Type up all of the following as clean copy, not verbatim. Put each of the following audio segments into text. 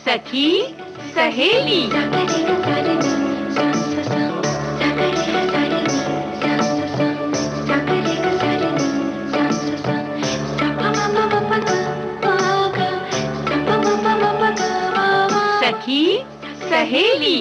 सखी सहेली। सखी सहेली।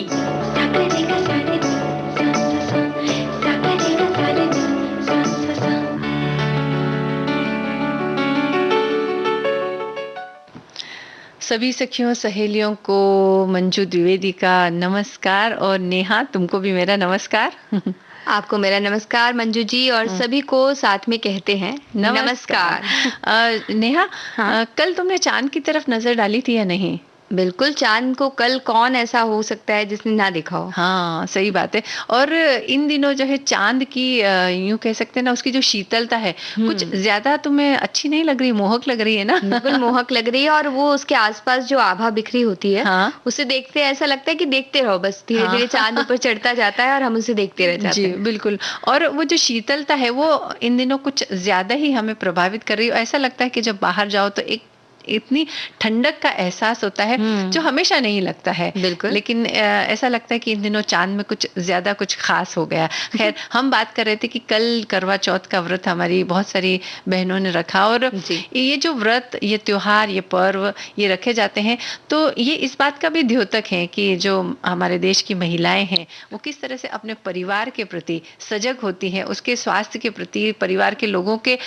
सभी सखियों सहेलियों को मंजू द्विवेदी का नमस्कार, और नेहा तुमको भी मेरा नमस्कार। आपको मेरा नमस्कार मंजू जी, और सभी को साथ में कहते हैं नमस्कार। नेहा, कल तुमने चांद की तरफ नजर डाली थी या नहीं? बिल्कुल, चांद को कल कौन ऐसा हो सकता है जिसने ना देखा हो। हाँ, सही बात है। और इन दिनों जो है चांद की यूं कह सकते हैं ना, उसकी जो शीतलता है कुछ ज्यादा तुम्हें अच्छी नहीं लग रही, मोहक लग रही है ना? बिल्कुल मोहक लग रही है, और वो उसके आसपास जो आभा बिखरी होती है, हाँ, उसे देखते ऐसा लगता है कि देखते रहो, बस धीरे धीरे चांद ऊपर चढ़ता जाता है और हम उसे देखते रह जाते हैं। जी बिल्कुल। और वो जो शीतलता है वो इन दिनों कुछ ज्यादा ही हमें प्रभावित कर रही है। ऐसा लगता है कि जब बाहर जाओ तो एक इतनी ठंडक का एहसास होता है जो हमेशा नहीं लगता है। बिल्कुल। लेकिन ऐसा लगता है कि इन दिनों चांद में कुछ ज्यादा कुछ खास हो गया। खैर, हम बात कर रहे थे कि कल करवा चौथ का व्रत हमारी बहुत सारी बहनों ने रखा, और ये जो व्रत, ये त्योहार, ये पर्व ये रखे जाते हैं, तो ये इस बात का भी द्योतक है कि जो हमारे देश की महिलाएं हैं वो किस तरह से अपने परिवार के प्रति सजग होती हैं, उसके स्वास्थ्य के प्रति, परिवार के लोगों के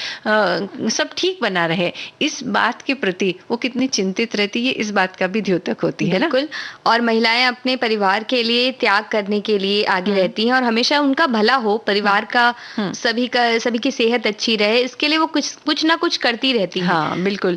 सब ठीक बना रहे, इस बात के प्रति वो कितनी चिंतित रहती है, इस बात का भी द्योतक होती है ना। बिल्कुल। और महिलाएं अपने परिवार के लिए त्याग करने के लिए आगे रहती हैं, और हमेशा उनका भला हो, परिवार का सभी की सेहत अच्छी रहे, इसके लिए वो कुछ ना कुछ करती रहती हैं। हाँ बिल्कुल।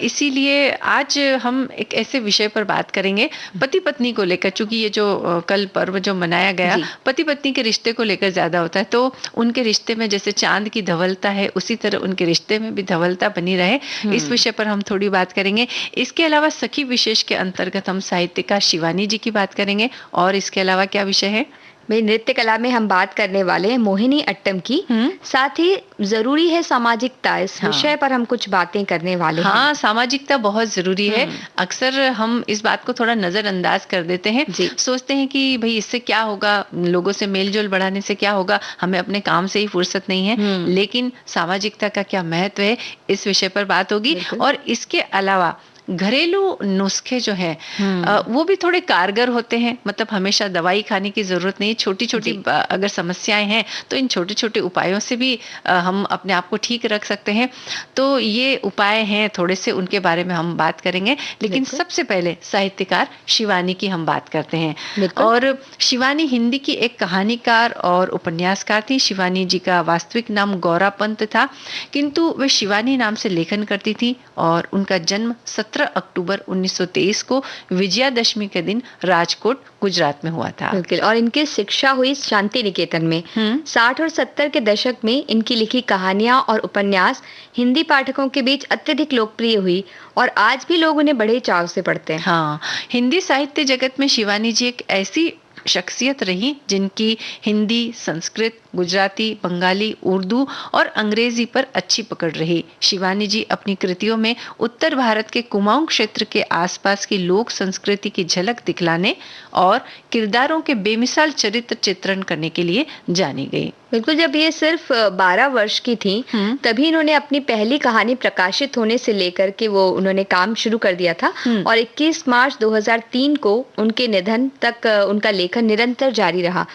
इसीलिए आज हम एक ऐसे विषय पर बात करेंगे, पति पत्नी को लेकर। चूंकि ये जो कल पर्व जो मनाया गया पति पत्नी के रिश्ते को लेकर ज्यादा होता है, तो उनके रिश्ते में जैसे चांद की धवलता है उसी तरह उनके रिश्ते में भी धवलता बनी रहे, इस विषय पर हम थोड़ी बात करेंगे। इसके अलावा सखी विशेष के अंतर्गत हम साहित्यकार शिवानी जी की बात करेंगे। और इसके अलावा क्या विषय है? भाई, नृत्य कला में हम बात करने वाले हैं मोहिनी अट्टम की। साथ ही जरूरी है सामाजिकता, इस विषय पर हम कुछ बातें करने वाले हैं। हाँ, सामाजिकता बहुत जरूरी है। अक्सर हम इस बात को थोड़ा नजरअंदाज कर देते हैं, सोचते हैं कि भाई इससे क्या होगा, लोगों से मेलजोल बढ़ाने से क्या होगा, हमें अपने काम से ही फुर्सत नहीं है। लेकिन सामाजिकता का क्या महत्व है, इस विषय पर बात होगी। और इसके अलावा घरेलू नुस्खे जो हैं वो भी थोड़े कारगर होते हैं। मतलब हमेशा दवाई खाने की जरूरत नहीं, छोटी छोटी अगर समस्याएं हैं तो इन छोटे छोटे उपायों से भी हम अपने आप को ठीक रख सकते हैं। तो ये उपाय हैं थोड़े से, उनके बारे में हम बात करेंगे। लेकिन सबसे पहले साहित्यकार शिवानी की हम बात करते हैं। और शिवानी हिंदी की एक कहानीकार और उपन्यासकार थी। शिवानी जी का वास्तविक नाम गौरा पंत था, किंतु वे शिवानी नाम से लेखन करती थी, और उनका जन्म 17 अक्टूबर 1923 को विजयादशमी के दिन राजकोट गुजरात में हुआ था। बिल्कुल। और इनकी शिक्षा हुई शांति निकेतन में। 60 और 70 के दशक में इनकी लिखी कहानियां और उपन्यास हिंदी पाठकों के बीच अत्यधिक लोकप्रिय हुई, और आज भी लोग उन्हें बड़े चाव से पढ़ते हैं। हाँ, हिंदी साहित्य जगत में शिवानी जी एक ऐसी शख्सियत रही जिनकी हिंदी, संस्कृत, गुजराती, बंगाली, उर्दू और अंग्रेजी पर अच्छी पकड़ रही। शिवानी जी अपनी कृतियों में उत्तर भारत के कुमाऊं क्षेत्र के आसपास की लोक संस्कृति की झलक दिखलाने और किरदारों के बेमिसाल चरित्र चित्रण करने के लिए जानी गई। बिल्कुल। जब ये सिर्फ 12 वर्ष की थी तभी इन्होंने अपनी पहली कहानी प्रकाशित होने से लेकर के उन्होंने काम शुरू कर दिया था, और 21 मार्च 2003 को उनके निधन तक उनका लेखन निरंतर जारी रहा।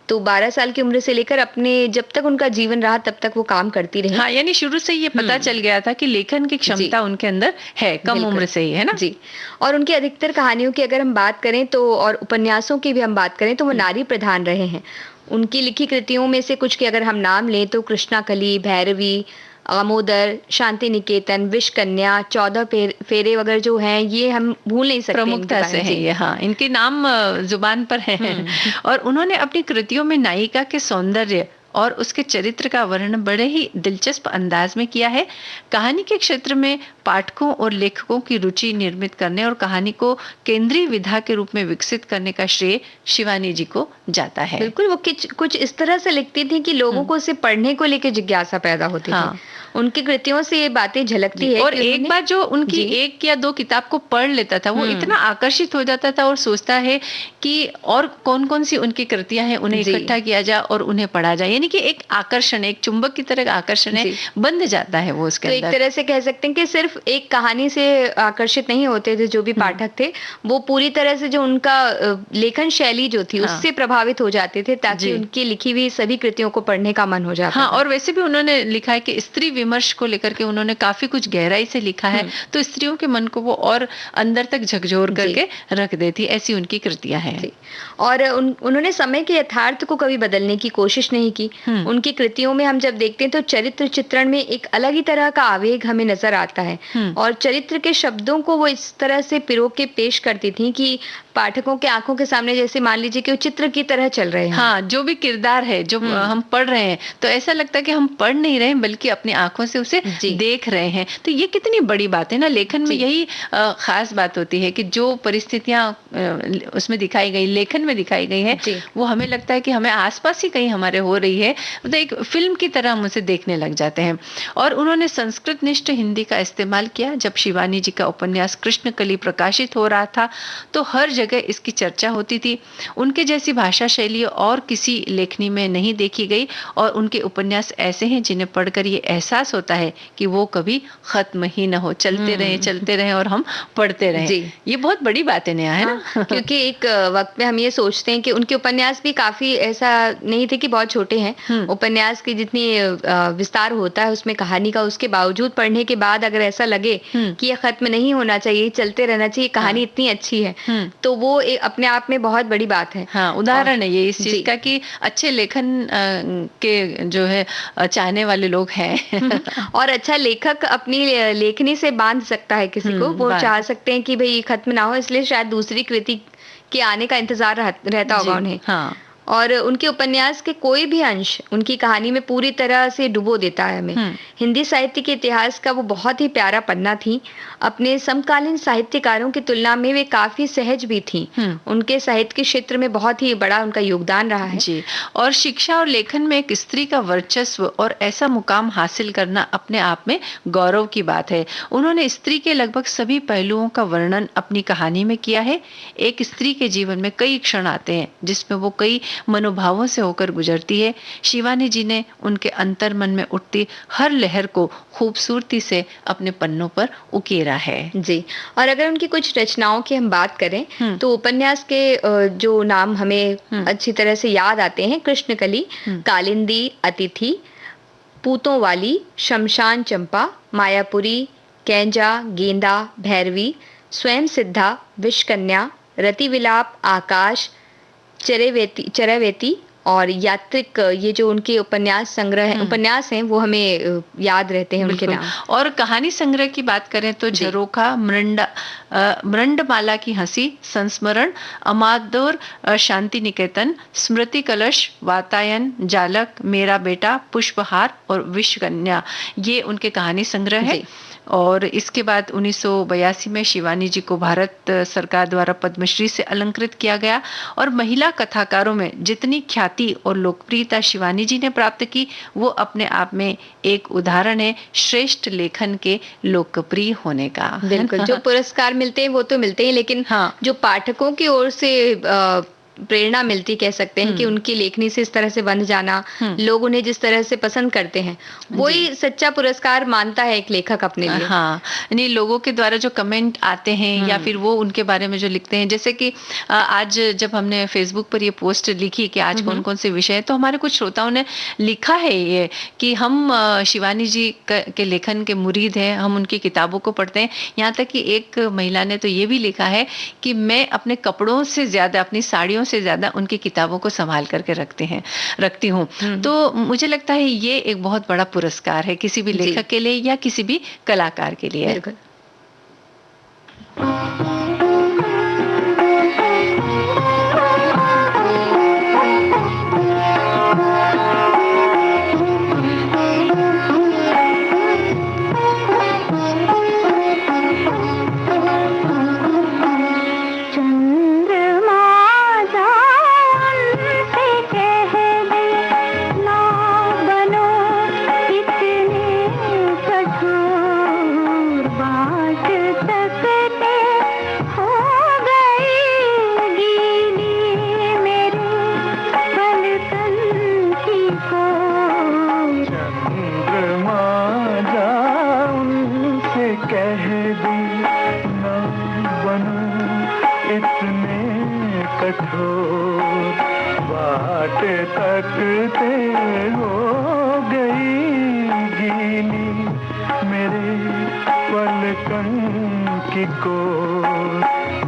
तो 12 साल की उम्र से लेकर अपने जब तक उनका जीवन रहा तब तक वो काम करती रही। हाँ, यानी शुरू से ये पता चल गया था कि लेखन की क्षमता उनके अंदर है, कम उम्र से ही, है ना? जी। और उनकी अधिकतर कहानियों की अगर हम बात करें तो, और उपन्यासों की भी हम बात करें तो वो नारी प्रधान रहे हैं। उनकी लिखी कृतियों में से कुछ के अगर हम नाम लें तो कृष्णाकली, भैरवी, आमोदर, शांति निकेतन, विष कन्या, 14 फेरे वगैरह जो हैं, ये हम भूल नहीं सकते, प्रमुखता से हैं ये। हाँ, इनके नाम जुबान पर हैं। और उन्होंने अपनी कृतियों में नायिका के सौंदर्य और उसके चरित्र का वर्णन बड़े ही दिलचस्प अंदाज में किया है। कहानी के क्षेत्र में पाठकों और लेखकों की रुचि निर्मित करने और कहानी को केंद्रीय विधा के रूप में विकसित करने का श्रेय शिवानी जी को जाता है। बिल्कुल। वो कुछ इस तरह से लिखती थी कि लोगों को उसे पढ़ने को लेकर जिज्ञासा पैदा होती थी। उनकी कृतियों से ये बातें झलकती है। और एक बार जो उनकी एक या दो किताब को पढ़ लेता था, वो इतना आकर्षित हो जाता था और सोचता है कि और कौन कौन सी उनकी कृतियां हैं, उन्हें इकट्ठा किया जाए और उन्हें पढ़ा जाए। यानी कि एक आकर्षण, एक चुंबक की तरह आकर्षण है, बंध जाता है वो उसके अंदर। तो एक तरह से कह सकते हैं कि सिर्फ एक कहानी से आकर्षित नहीं होते थे जो भी पाठक थे, वो पूरी तरह से जो उनका लेखन शैली जो थी उससे प्रभावित हो जाते थे, ताकि उनकी लिखी हुई सभी कृतियों को पढ़ने का मन हो जाता। हाँ, और वैसे भी उन्होंने लिखा है कि स्त्री विमर्श को लेकर के उन्होंने काफी कुछ गहराई से लिखा है, तो स्त्रियों के मन को वो और अंदर तक झकझोर करके रख देती, ऐसी उनकी कृतियां हैं। और उन्होंने समय के यथार्थ को कभी बदलने की कोशिश नहीं की। उनकी कृतियों में हम जब देखते हैं तो चरित्र चित्रण में एक अलग ही तरह का आवेग हमें नजर आता है, और चरित्र के शब्दों को वो इस तरह से पिरो के पेश करती थी कि पाठकों के आंखों के सामने जैसे मान लीजिए कि वो चित्र की तरह चल रहे हैं। हाँ, जो भी किरदार है जो हम पढ़ रहे हैं, तो ऐसा लगता है कि हम पढ़ नहीं रहे हैं बल्कि अपनी आंखों से उसे देख रहे हैं। तो ये कितनी बड़ी बात है ना, लेखन में यही खास बात होती है कि जो परिस्थितियां उसमें दिखाई गई, लेखन में दिखाई गई है, वो हमें लगता है कि हमें आसपास ही कहीं हमारे हो रही है, मतलब एक फिल्म की तरह हम उसे देखने लग जाते हैं। और उन्होंने संस्कृत निष्ठ हिंदी का इस्तेमाल किया। जब शिवानी जी का उपन्यास कृष्णकली प्रकाशित हो रहा था तो हर जगह इसकी चर्चा होती थी। उनके जैसी भाषा शैली और किसी लेखनी में नहीं देखी गई, और उनके उपन्यास ऐसे हैं जिन्हें पढ़कर ये एहसास होता है कि वो कभी खत्म ही ना हो, चलते रहे और हम पढ़ते रहे। ये बहुत बड़ी बात है नेहा, है ना? क्योंकि एक वक्त में हम ये सोचते हैं कि उनके उपन्यास भी काफी ऐसा नहीं थे कि बहुत छोटे हैं। उपन्यास की जितनी विस्तार होता है उसमें कहानी का, उसके बावजूद पढ़ने के बाद अगर ऐसा लगे कि ये खत्म नहीं होना चाहिए, चलते रहना चाहिए, कहानी इतनी अच्छी है, तो वो अपने आप में बहुत बड़ी बात है। हाँ, उदाहरण है ये इस चीज का कि अच्छे लेखन के जो है चाहने वाले लोग हैं। और अच्छा लेखक अपनी लेखनी से बांध सकता है किसी को, वो चाह सकते हैं कि भाई खत्म ना हो, इसलिए शायद दूसरी कृति के आने का इंतजार रहता होगा उन्हें। हाँ। और उनके उपन्यास के कोई भी अंश उनकी कहानी में पूरी तरह से डुबो देता है हमें। हिंदी साहित्य के इतिहास का वो बहुत ही प्यारा पन्ना थी। अपने समकालीन साहित्यकारों की तुलना में वे काफी सहज भी थी। उनके साहित्य के क्षेत्र में बहुत ही बड़ा उनका योगदान रहा है। जी, और शिक्षा और लेखन में एक स्त्री का वर्चस्व और ऐसा मुकाम हासिल करना अपने आप में गौरव की बात है। उन्होंने स्त्री के लगभग सभी पहलुओं का वर्णन अपनी कहानी में किया है। एक स्त्री के जीवन में कई क्षण आते हैं जिसमें वो कई मनोभावों से होकर गुजरती है। शिवानी जी ने उनके अंतर मन में उठती हर लहर को खूबसूरती से अपने पन्नों पर उकेरा है। जी, और अगर उनकी कुछ रचनाओं की हम बात करें तो उपन्यास के जो नाम हमें अच्छी तरह से याद आते हैं, कृष्णकली, कालिंदी, अतिथि, पूतों वाली, शमशान चंपा, मायापुरी, कैंजा, गेंदा, भैरवी, स्वयं सिद्धा, विषकन्या, रतिविलाप, आकाश, चरैवेती और यात्रिक, ये जो उनके उपन्यास संग्रह है, उपन्यास हैं, वो हमें याद रहते हैं उनके नाम। और कहानी संग्रह की बात करें तो झरोखा, मृंडमाला की हंसी, संस्मरण, अमादोर, शांति निकेतन, स्मृति कलश, वातायन, जालक, मेरा बेटा, पुष्पहार और विषकन्या, ये उनके कहानी संग्रह है। और इसके बाद 1982 में शिवानी जी को भारत सरकार द्वारा पद्मश्री से अलंकृत किया गया। और महिला कथाकारों में जितनी ख्याति और लोकप्रियता शिवानी जी ने प्राप्त की, वो अपने आप में एक उदाहरण है श्रेष्ठ लेखन के लोकप्रिय होने का। बिल्कुल, जो पुरस्कार मिलते हैं वो तो मिलते हैं, लेकिन जो पाठकों की ओर से प्रेरणा मिलती, कह सकते हैं कि उनकी लेखनी से इस तरह से बंध जाना, लोग उन्हें जिस तरह से पसंद करते हैं, वही सच्चा पुरस्कार मानता है एक लेखक अपने लिए। हाँ, यानी लोगों के द्वारा जो कमेंट आते हैं या फिर वो उनके बारे में जो लिखते हैं, जैसे कि आज जब हमने फेसबुक पर ये पोस्ट लिखी कि आज कौन कौन से विषय है, तो हमारे कुछ श्रोताओं ने लिखा है ये कि हम शिवानी जी के लेखन के मुरीद हैं, हम उनकी किताबों को पढ़ते हैं। यहाँ तक कि एक महिला ने तो ये भी लिखा है कि मैं अपने कपड़ों से ज्यादा, अपनी साड़ियों से ज्यादा उनकी किताबों को संभाल करके रखती हूँ। तो मुझे लगता है ये एक बहुत बड़ा पुरस्कार है किसी भी लेखक के लिए या किसी भी कलाकार के लिए। कितने कठोर, बाट तकते हो गई गीली मेरे पलकन की कोर।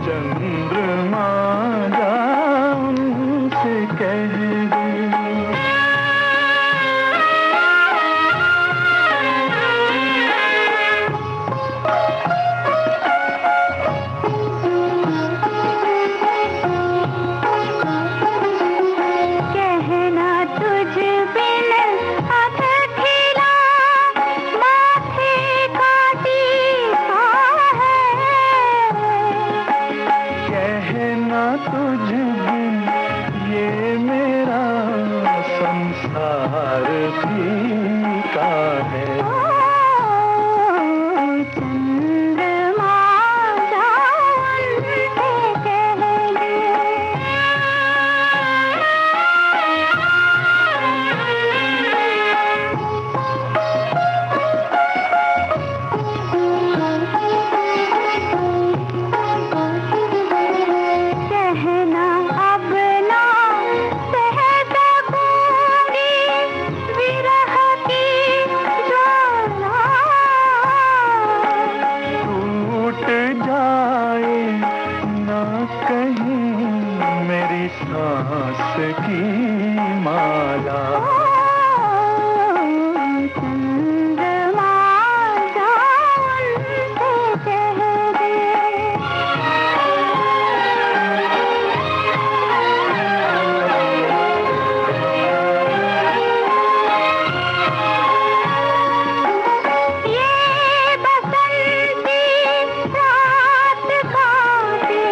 चंद्रमा जा उनसे कह दे, तुझ बिन ये मेरा संसार फीका है। चंद्रमा जान से कह दे, सांस की माला। चंद्रमा जान से कह दे, ये बसंती रात काटे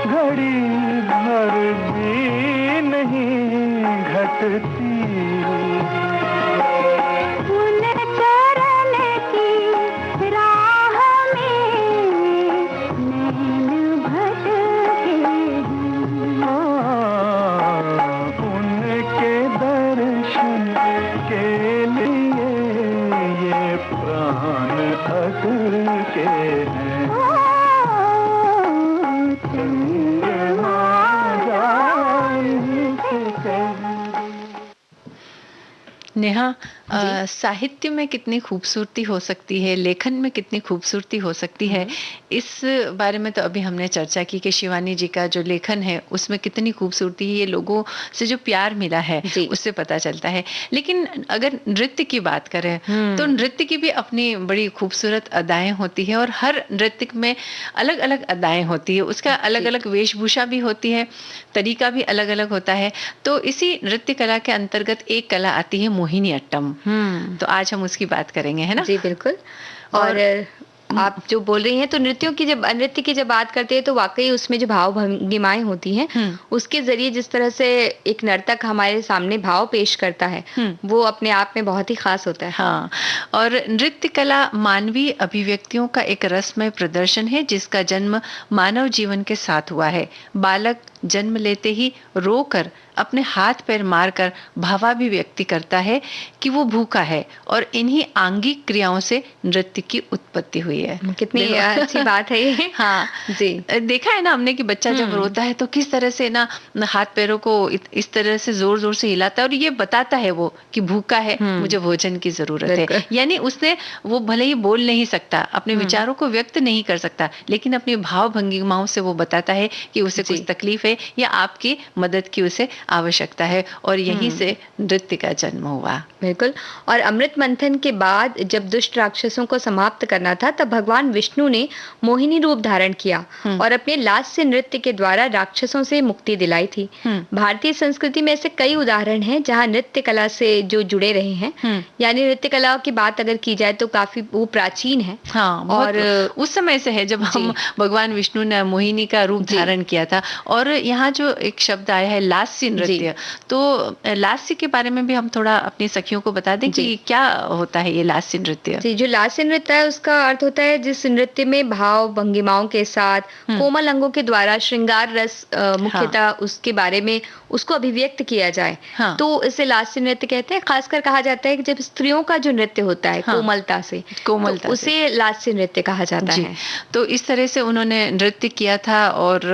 घड़ी भर भी नहीं घटती। उन चरण की राह में नैन भटके हैं, उनके दर्शन के लिए ये प्राण अटके हैं। नेहा, साहित्य में कितनी खूबसूरती हो सकती है, लेखन में कितनी खूबसूरती हो सकती है, इस बारे में तो अभी हमने चर्चा की कि शिवानी जी का जो लेखन है उसमें कितनी खूबसूरती है, ये लोगों से जो प्यार मिला है उससे पता चलता है। लेकिन अगर नृत्य की बात करें तो नृत्य की भी अपनी बड़ी खूबसूरत अदाएं होती है और हर नृत्य में अलग अलग अदाएं होती है, उसका अलग अलग वेशभूषा भी होती है, तरीका भी अलग अलग होता है। तो इसी नृत्य कला के अंतर्गत एक कला आती है मोहिनी अट्टम। तो आज हम उसकी बात करेंगे, है ना? जी बिल्कुल। और आप जो बोल रही हैं तो नृत्य की जब बात करते हैं तो वाकई उसमें जो भाव भंगिमाएं होती हैं उसके जरिए जिस तरह से एक नर्तक हमारे सामने भाव पेश करता है वो अपने आप में बहुत ही खास होता है। हाँ, और नृत्य कला मानवीय अभिव्यक्तियों का एक रसमय प्रदर्शन है जिसका जन्म मानव जीवन के साथ हुआ है। बालक जन्म लेते ही रोकर अपने हाथ पैर मारकर भावाभिव्यक्ति करता है कि वो भूखा है और इन्हीं आंगिक क्रियाओं से नृत्य की उत्पत्ति हुई है। कितनी अच्छी बात है ये। हाँ जी, देखा है ना हमने कि बच्चा जब रोता है तो किस तरह से ना हाथ पैरों को इस तरह से जोर जोर से हिलाता है और ये बताता है वो कि भूखा है, मुझे भोजन की जरूरत है। यानी उसने वो भले ही बोल नहीं सकता, अपने विचारों को व्यक्त नहीं कर सकता, लेकिन अपनी भाव भंगिमाओं से वो बताता है कि उसे कुछ तकलीफ है या आपकी मदद की उसे आवश्यकता है, और यहीं से नृत्य का जन्म हुआ। बिल्कुल। और अमृत मंथन के बाद जब दुष्ट राक्षसों को समाप्त करना था तब भगवान विष्णु ने मोहिनी रूप धारण किया और अपने लास्य नृत्य के द्वारा राक्षसों से मुक्ति दिलाई थी। भारतीय संस्कृति में ऐसे कई उदाहरण हैं जहां नृत्य कला से जो जुड़े रहे हैं। यानी नृत्य कला की बात अगर की जाए तो काफी वो प्राचीन है। और उस समय से है जब हम भगवान विष्णु ने मोहिनी का रूप धारण किया था। और यहाँ जो एक शब्द आया है लास्य नृत्य, तो लास्य के बारे में भी हम थोड़ा अपनी सखियों को बता दें कि क्या होता है ये लास्य नृत्य। जी, जो लास्य नृत्य है उसका अर्थ होता है जिस नृत्य में भाव भंगिमाओं के साथ कोमल अंगों के द्वारा श्रृंगार रस मुख्यतः उसके बारे में उसको अभिव्यक्त किया जाए, तो इसे लास्य नृत्य कहते हैं। खासकर कहा जाता है कि जब स्त्रियों का जो नृत्य होता है कोमलता से, तो उसे लास्य नृत्य कहा जाता है। तो इस तरह से उन्होंने नृत्य किया था और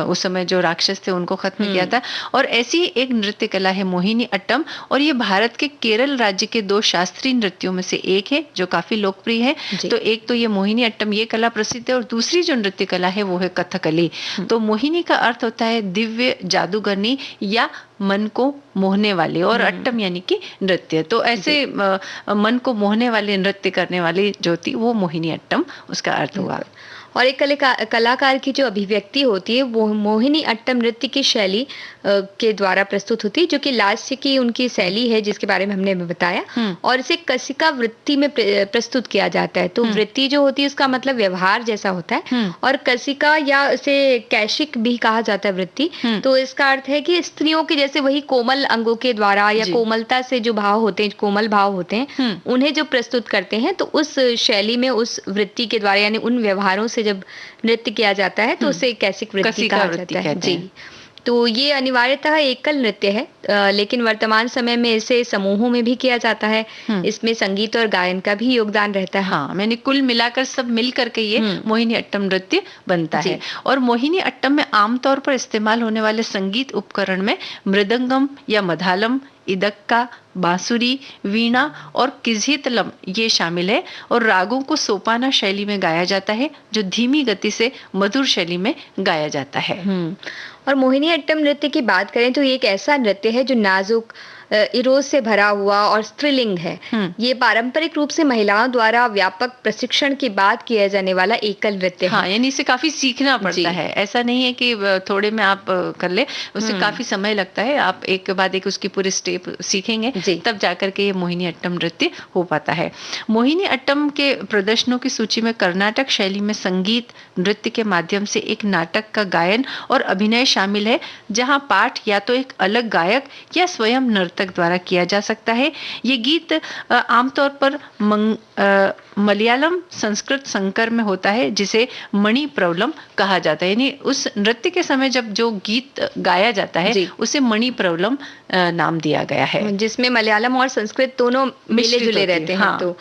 उस समय जो राक्षस थे उनको खत्म किया था। और ऐसी एक नृत्य कला है मोहिनी अट्टम, और ये भारत के केरल राज्य के 2 शास्त्रीय नृत्यों में से एक है जो काफी लोकप्रिय है। तो एक तो ये मोहिनी अट्टम ये कला प्रसिद्ध है, और दूसरी जो नृत्य कला है वो है कथकली। तो मोहिनी का अर्थ होता है दिव्य, जादूगरनी या मन को मोहने वाले, और अट्टम यानी कि नृत्य। तो ऐसे मन को मोहने वाले नृत्य करने वाली जो थी वो मोहिनी अट्टम उसका अर्थ हुआ। और एक कलाकार की जो अभिव्यक्ति होती है वो मोहिनी अट्टम नृत्य की शैली के द्वारा प्रस्तुत होती है, जो कि लास्य की उनकी शैली है जिसके बारे में हमने बताया। और इसे कसिका वृत्ति में प्रस्तुत किया जाता है। तो वृत्ति जो होती है उसका मतलब व्यवहार जैसा होता है, और कसिका या इसे कैशिक भी कहा जाता है वृत्ति। तो इसका अर्थ है कि स्त्रियों के जैसे वही कोमल अंगों के द्वारा या कोमलता से जो भाव होते हैं, कोमल भाव होते हैं, उन्हें जो प्रस्तुत करते हैं, तो उस शैली में उस वृत्ति के द्वारा यानी उन व्यवहारों से जब नृत्य किया जाता है तो उसे कैसिक वृत्ति कहा जाता है। जी, तो ये अनिवार्यतः एकल नृत्य है, लेकिन वर्तमान समय में इसे समूहों में भी किया जाता है। इसमें संगीत और गायन का भी योगदान रहता है। हाँ, मैंने कुल मिलाकर सब मिल करके ये मोहिनी अट्टम नृत्य बनता है। और मोहिनी अट्टम में आमतौर पर इस्तेमाल होने वाले संगीत उपकरण में मृदंगम या मधालम, इदक्का, बांसुरी, वीणा और किझीतलम ये शामिल है। और रागों को सोपाना शैली में गाया जाता है जो धीमी गति से मधुर शैली में गाया जाता है। और मोहिनी अट्टम नृत्य की बात करें तो ये एक ऐसा नृत्य है जो नाजुक, इरोज से भरा हुआ और स्त्रीलिंग है। ये पारंपरिक रूप से महिलाओं द्वारा व्यापक प्रशिक्षण के बाद किया जाने वाला एकल नृत्य है। हाँ, यानी इसे काफी सीखना पड़ता है। ऐसा नहीं है कि थोड़े में आप कर ले, उससे काफी समय लगता है। आप एक के बाद एक उसकी पूरी स्टेप सीखेंगे तब जाकर के ये मोहिनी अट्टम नृत्य हो पाता है। मोहिनी अट्टम के प्रदर्शनों की सूची में कर्नाटक शैली में संगीत नृत्य के माध्यम से एक नाटक का गायन और अभिनय शामिल है, जहाँ पाठ या तो एक अलग गायक या स्वयं नर्तक द्वारा किया जा सकता है। ये गीत आमतौर पर मलयालम संस्कृत संकर में होता है, जिसे मणि प्रवलम कहा जाता है। यानी उस नृत्य के समय जब जो गीत गाया जाता है उसे मणि प्रवलम नाम दिया गया है, जिसमें मलयालम और संस्कृत दोनों मिले जुले रहते हैं। तो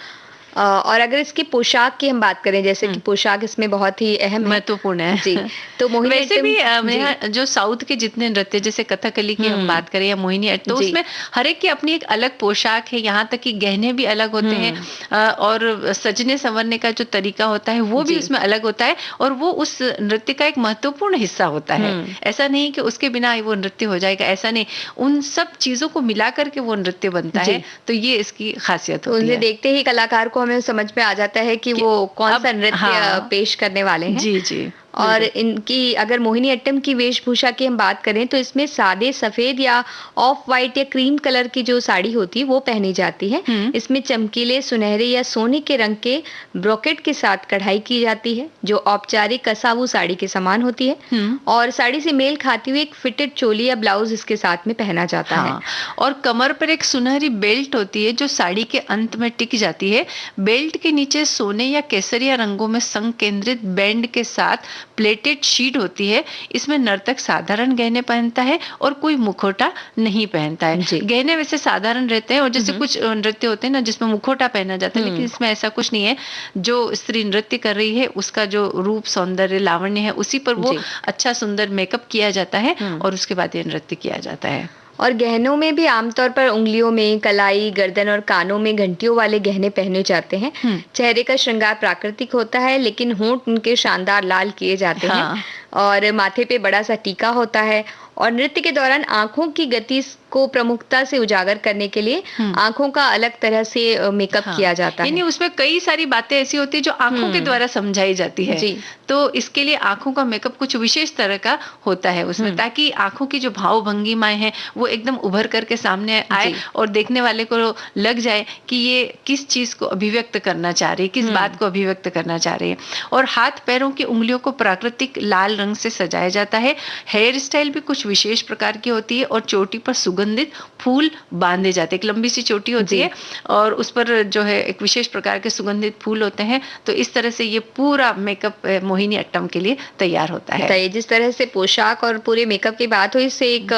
और अगर इसकी पोशाक की हम बात करें, जैसे कि पोशाक इसमें बहुत ही अहम महत्वपूर्ण है। जी, तो मोहिनी वैसे भी जो साउथ के जितने नृत्य जैसे कथकली की हम बात करें या मोहिनी अट्टम, तो उसमें हर एक की अपनी एक अलग पोशाक है। यहाँ तक कि गहने भी अलग होते हैं और सजने संवरने का जो तरीका होता है वो भी उसमें अलग होता है, और वो उस नृत्य का एक महत्वपूर्ण हिस्सा होता है। ऐसा नहीं कि उसके बिना वो नृत्य हो जाएगा, ऐसा नहीं। उन सब चीजों को मिला करके वो नृत्य बनता है। तो ये इसकी खासियत होती है। देखते ही कलाकार को हमें समझ में आ जाता है कि वो कौन सा नृत्य पेश करने वाले हैं। जी जी। और इनकी अगर मोहिनी अट्टम की वेशभूषा की हम बात करें तो इसमें सादे सफेद या ऑफ वाइट या क्रीम कलर की जो साड़ी होती है वो पहनी जाती है। इसमें चमकीले सुनहरे या सोने के रंग के ब्रोकेट के साथ कढ़ाई की जाती है, जो औपचारिक कसावू साड़ी के समान होती है। और साड़ी से मेल खाती हुई एक फिटेड चोली या ब्लाउज इसके साथ में पहना जाता है। और कमर पर एक सुनहरी बेल्ट होती है जो साड़ी के अंत में टिक जाती है। बेल्ट के नीचे सोने या केसरिया रंगों में संकेंद्रित बैंड के साथ प्लेटेड शीट होती है। इसमें नर्तक साधारण गहने पहनता है और कोई मुखौटा नहीं पहनता है। गहने वैसे साधारण रहते हैं, और जैसे कुछ नृत्य होते हैं ना जिसमें मुखौटा पहना जाता है, लेकिन इसमें ऐसा कुछ नहीं है। जो स्त्री नृत्य कर रही है उसका जो रूप, सौंदर्य, लावण्य है उसी पर वो अच्छा सुंदर मेकअप किया जाता है और उसके बाद ये नृत्य किया जाता है। और गहनों में भी आमतौर पर उंगलियों में कलाई, गर्दन और कानों में घंटियों वाले गहने पहने जाते हैं। चेहरे का श्रृंगार प्राकृतिक होता है, लेकिन होंठ उनके शानदार लाल किए जाते हैं। और माथे पे बड़ा सा टीका होता है। और नृत्य के दौरान आंखों की गति को प्रमुखता से उजागर करने के लिए आंखों का अलग तरह से मेकअप किया जाता है। यानी उसमें कई सारी बातें ऐसी होती है जो आंखों के द्वारा समझाई जाती है। तो इसके लिए आंखों का मेकअप कुछ विशेष तरह का होता है उसमें, ताकि आंखों की जो भाव भंगिमाएं हैं वो एकदम उभर करके सामने आए और देखने वाले को लग जाए कि ये किस चीज को अभिव्यक्त करना चाह रही है, किस बात को अभिव्यक्त करना चाह रही है। और हाथ पैरों की उंगलियों को प्राकृतिक लाल रंग से सजाया जाता है। हेयर स्टाइल भी कुछ विशेष प्रकार की होती है और चोटी पर सुगंधित फूल बांधे जाते हैं। एक लंबी सी चोटी होती है और उस पर जो है एक विशेष प्रकार के सुगंधित फूल होते हैं। तो इस तरह से ये पूरा मेकअप मोहिनी अट्टम के लिए तैयार होता है। जिस तरह से पोशाक और पूरे मेकअप की बात हुई, इससे एक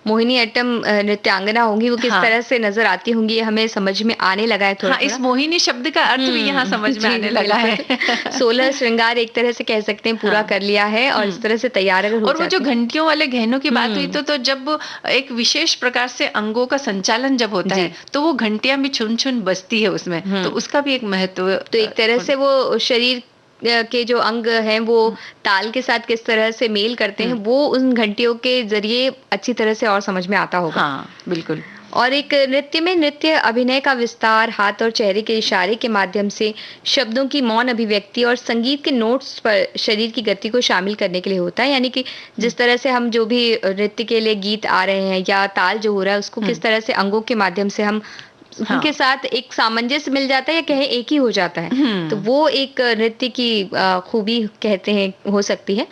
मोहिनी अट्टम नृत्यांगना होंगी, वो किस तरह से नजर आती होंगी, ये हमें समझ में आने लगा है थोड़ा। हाँ, इस मोहिनी शब्द का अर्थ भी यहाँ समझ में आने लगा है। 16 श्रृंगार एक तरह से कह सकते हैं पूरा कर लिया है और इस तरह से तैयार अगर हो और वो जो घंटियों वाले गहनों की बात हुई तो जब एक विशेष प्रकार से अंगों का संचालन जब होता है तो वो घंटियां भी छुन छुन बजती है उसमें, तो उसका भी एक महत्व। तो एक तरह से वो शरीर के जो अंग हैं वो ताल के साथ किस तरह से मेल करते हैं, वो उन घंटियों के जरिए अच्छी तरह से और समझ में आता होगा। हाँ, बिल्कुल। और एक नृत्य में नृत्य अभिनय का विस्तार हाथ और चेहरे के इशारे के माध्यम से शब्दों की मौन अभिव्यक्ति और संगीत के नोट्स पर शरीर की गति को शामिल करने के लिए होता है। यानी कि जिस तरह से हम जो भी नृत्य के लिए गीत आ रहे हैं या ताल जो हो रहा है उसको किस तरह से अंगों के माध्यम से हम उनके साथ एक सामंजस्य मिल जाता है या कहे एक ही हो जाता है, तो वो एक नृत्य की खूबी कहते हैं हो सकती है।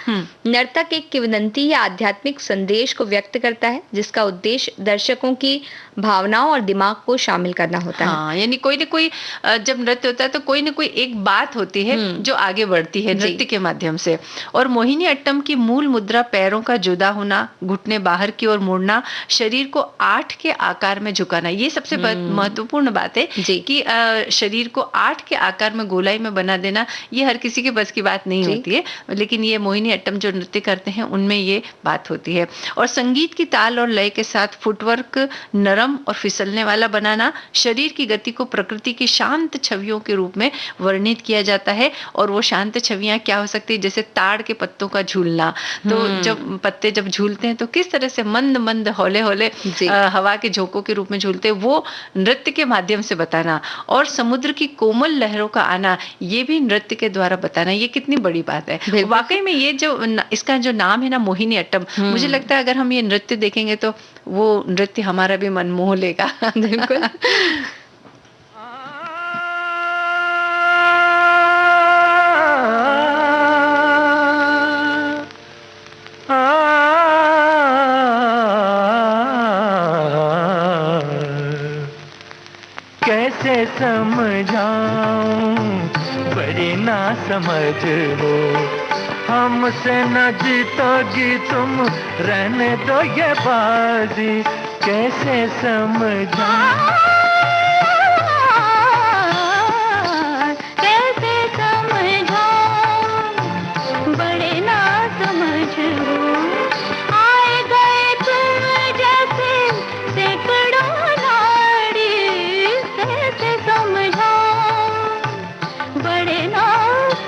नर्तक एक किंवदंती या आध्यात्मिक संदेश को व्यक्त करता है जिसका उद्देश्य दर्शकों की भावनाओं और दिमाग को शामिल करना होता है। यानी कोई ना कोई जब नृत्य होता है तो कोई ना कोई एक बात होती है जो आगे बढ़ती है नृत्य के माध्यम से। और मोहिनी अट्टम की मूल मुद्रा पैरों का जुदा होना, घुटने बाहर की ओर मुड़ना, शरीर को 8 के आकार में झुकाना, ये सबसे महत्वपूर्ण बात है कि शरीर को 8 के आकार में गोलाई में बना देना ये हर किसी के बस की बात नहीं होती है, लेकिन ये मोहिनी अट्टम जो नृत्य करते हैं उनमें ये बात होती है। और संगीत की ताल और लय के साथ फुटवर्क नरम और फिसलने वाला बनाना, शरीर की गति को प्रकृति की शांत छवियों के रूप में वर्णित किया जाता है। और वो शांत छवियां क्या हो सकती है, जैसे ताड़ के पत्तों का झूलना, तो जब पत्ते जब झूलते हैं तो किस तरह से मंद मंद हौले हौले हवा के झोंकों के रूप में झूलते हैं, वो नृत्य के माध्यम से बताना। और समुद्र की कोमल लहरों का आना, ये भी नृत्य के द्वारा बताना, ये कितनी बड़ी बात है। वाकई में ये जो इसका जो नाम है ना मोहिनी अट्टम, मुझे लगता है अगर हम ये नृत्य देखेंगे तो वो नृत्य हमारा भी मन मोह लेगा। बिल्कुल। कैसे समझाऊं बड़ी ना समझ हो, हमसे न जीतोगी तुम, रहने दो ये बाजी, कैसे समझाऊं। कैसे समझाऊं बड़े ना समझ हो, आए गए तुम जैसे सैकड़ों नाड़ी, कैसे समझाऊं बड़े ना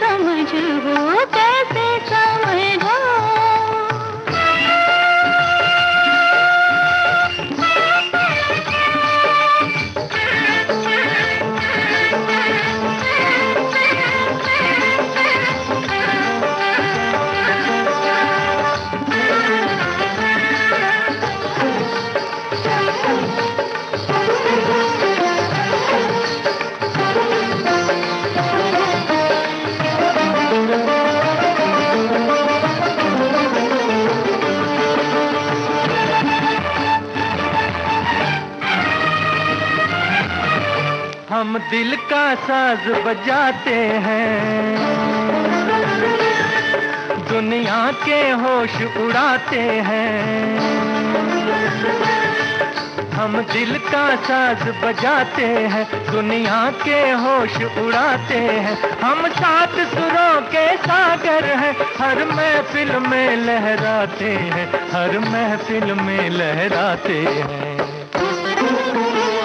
समझ हो, कैसे समझाऊं। हम दिल का साज बजाते हैं, दुनिया के होश उड़ाते हैं। हम दिल का साज बजाते हैं, दुनिया के होश उड़ाते हैं। हम 7 सुरों के सागर हैं, हर महफिल में लहराते हैं, हर महफिल में लहराते हैं।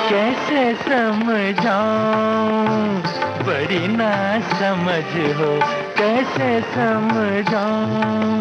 कैसे समझाऊं बड़ी ना समझ हो, कैसे समझाऊं।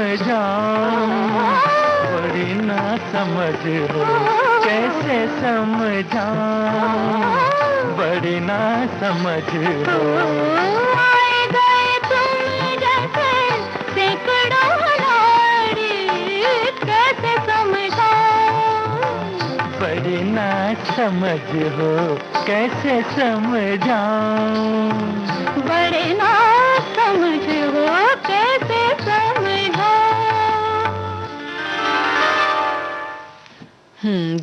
समझाऊं, बड़ी ना समझ हो कैसे समझाऊं, बड़ी ना समझ हो। आए गए तुम जैसे सैकड़ों नारी, कैसे समझाऊं, बड़ी ना समझ हो कैसे समझाऊं, बड़े ना समझ हो कैसे समझाऊं।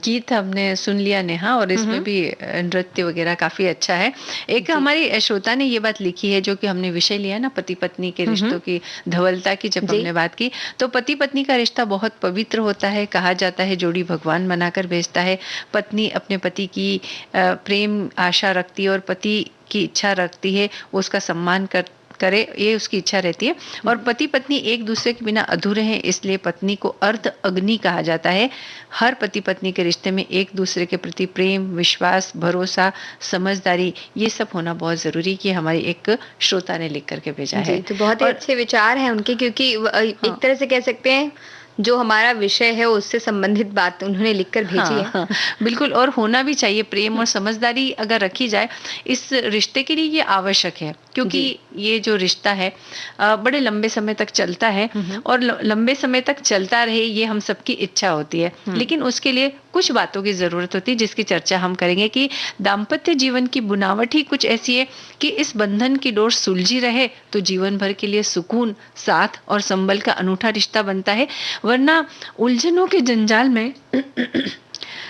गीत हमने सुन लिया नेहा, और इसमें भी नृत्य वगैरह काफी अच्छा है। एक हमारी श्रोता ने ये बात लिखी है, जो कि हमने विषय लिया ना पति पत्नी के रिश्तों की धवलता की, जब हमने बात की तो पति पत्नी का रिश्ता बहुत पवित्र होता है। कहा जाता है जोड़ी भगवान बनाकर भेजता है। पत्नी अपने पति की प्रेम आशा रखती है और पति की इच्छा रखती है वो उसका सम्मान करे, ये उसकी इच्छा रहती है। और पति पत्नी एक दूसरे के बिना अधूरे हैं, इसलिए पत्नी को अर्ध अग्नि कहा जाता है। हर पति पत्नी के रिश्ते में एक दूसरे के प्रति प्रेम, विश्वास, भरोसा, समझदारी, ये सब होना बहुत जरूरी, कि हमारी एक श्रोता ने लिख करके भेजा है। तो बहुत ही अच्छे विचार हैं उनके, क्योंकि एक तरह से कह सकते हैं जो हमारा विषय है उससे संबंधित बात उन्होंने लिखकर भेजी है। हाँ, बिल्कुल, और होना भी चाहिए। प्रेम और समझदारी अगर रखी जाए इस रिश्ते के लिए, ये आवश्यक है, क्योंकि ये जो रिश्ता है बड़े लंबे समय तक चलता है, और लंबे समय तक चलता रहे ये हम सबकी इच्छा होती है। लेकिन उसके लिए कुछ बातों की जरूरत होती है, जिसकी चर्चा हम करेंगे कि दाम्पत्य जीवन की बुनावट ही कुछ ऐसी है कि इस बंधन की डोर सुलझी रहे तो जीवन भर के लिए सुकून, साथ और संबल का अनूठा रिश्ता बनता है। वरना उलझनों के जंजाल में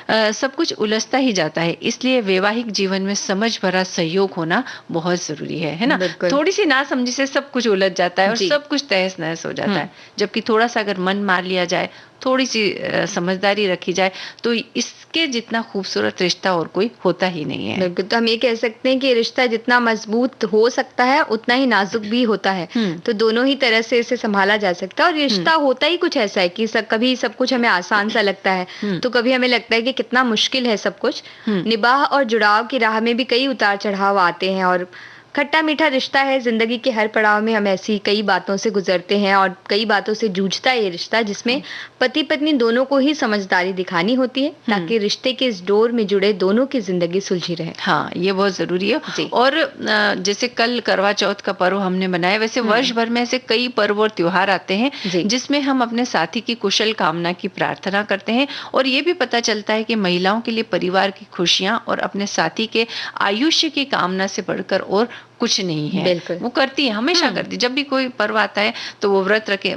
सब कुछ उलझता ही जाता है। इसलिए वैवाहिक जीवन में समझ भरा सहयोग होना बहुत जरूरी है ना। थोड़ी सी नासमझी से सब कुछ उलझ जाता है और सब कुछ तहस नहस हो जाता है। जबकि थोड़ा सा अगर मन मार लिया जाए, थोड़ी सी समझदारी रखी जाए, तो इसके जितना खूबसूरत रिश्ता और कोई होता ही नहीं है। बिल्कुल, तो हम ये कह सकते हैं कि रिश्ता जितना मजबूत हो सकता है उतना ही नाजुक भी होता है। तो दोनों ही तरह से इसे संभाला जा सकता है। और रिश्ता होता ही कुछ ऐसा है कि कभी सब कुछ हमें आसान सा लगता है, तो कभी हमें लगता है कि कितना मुश्किल है सब कुछ। निबाह और जुड़ाव की राह में भी कई उतार चढ़ाव आते हैं, और खट्टा मीठा रिश्ता है। जिंदगी के हर पड़ाव में हम ऐसी कई बातों से गुजरते हैं और कई बातों से जूझता है ये रिश्ता, जिसमें पति पत्नी दोनों को ही समझदारी दिखानी होती है, ताकि रिश्ते के इस डोर में जुड़े दोनों की जिंदगी सुलझी रहे। हाँ, ये बहुत जरूरी है। और जैसे कल करवा चौथ का पर्व हमने मनाया, वैसे वर्ष भर में ऐसे कई पर्व और त्योहार आते हैं जिसमें हम अपने साथी की कुशल कामना की प्रार्थना करते हैं। और ये भी पता चलता है कि महिलाओं के लिए परिवार की खुशियां और अपने साथी के आयुष्य की कामना से बढ़कर और कुछ नहीं है। वो करती है, हमेशा करती। जब भी कोई पर्व आता है तो वो व्रत रखे,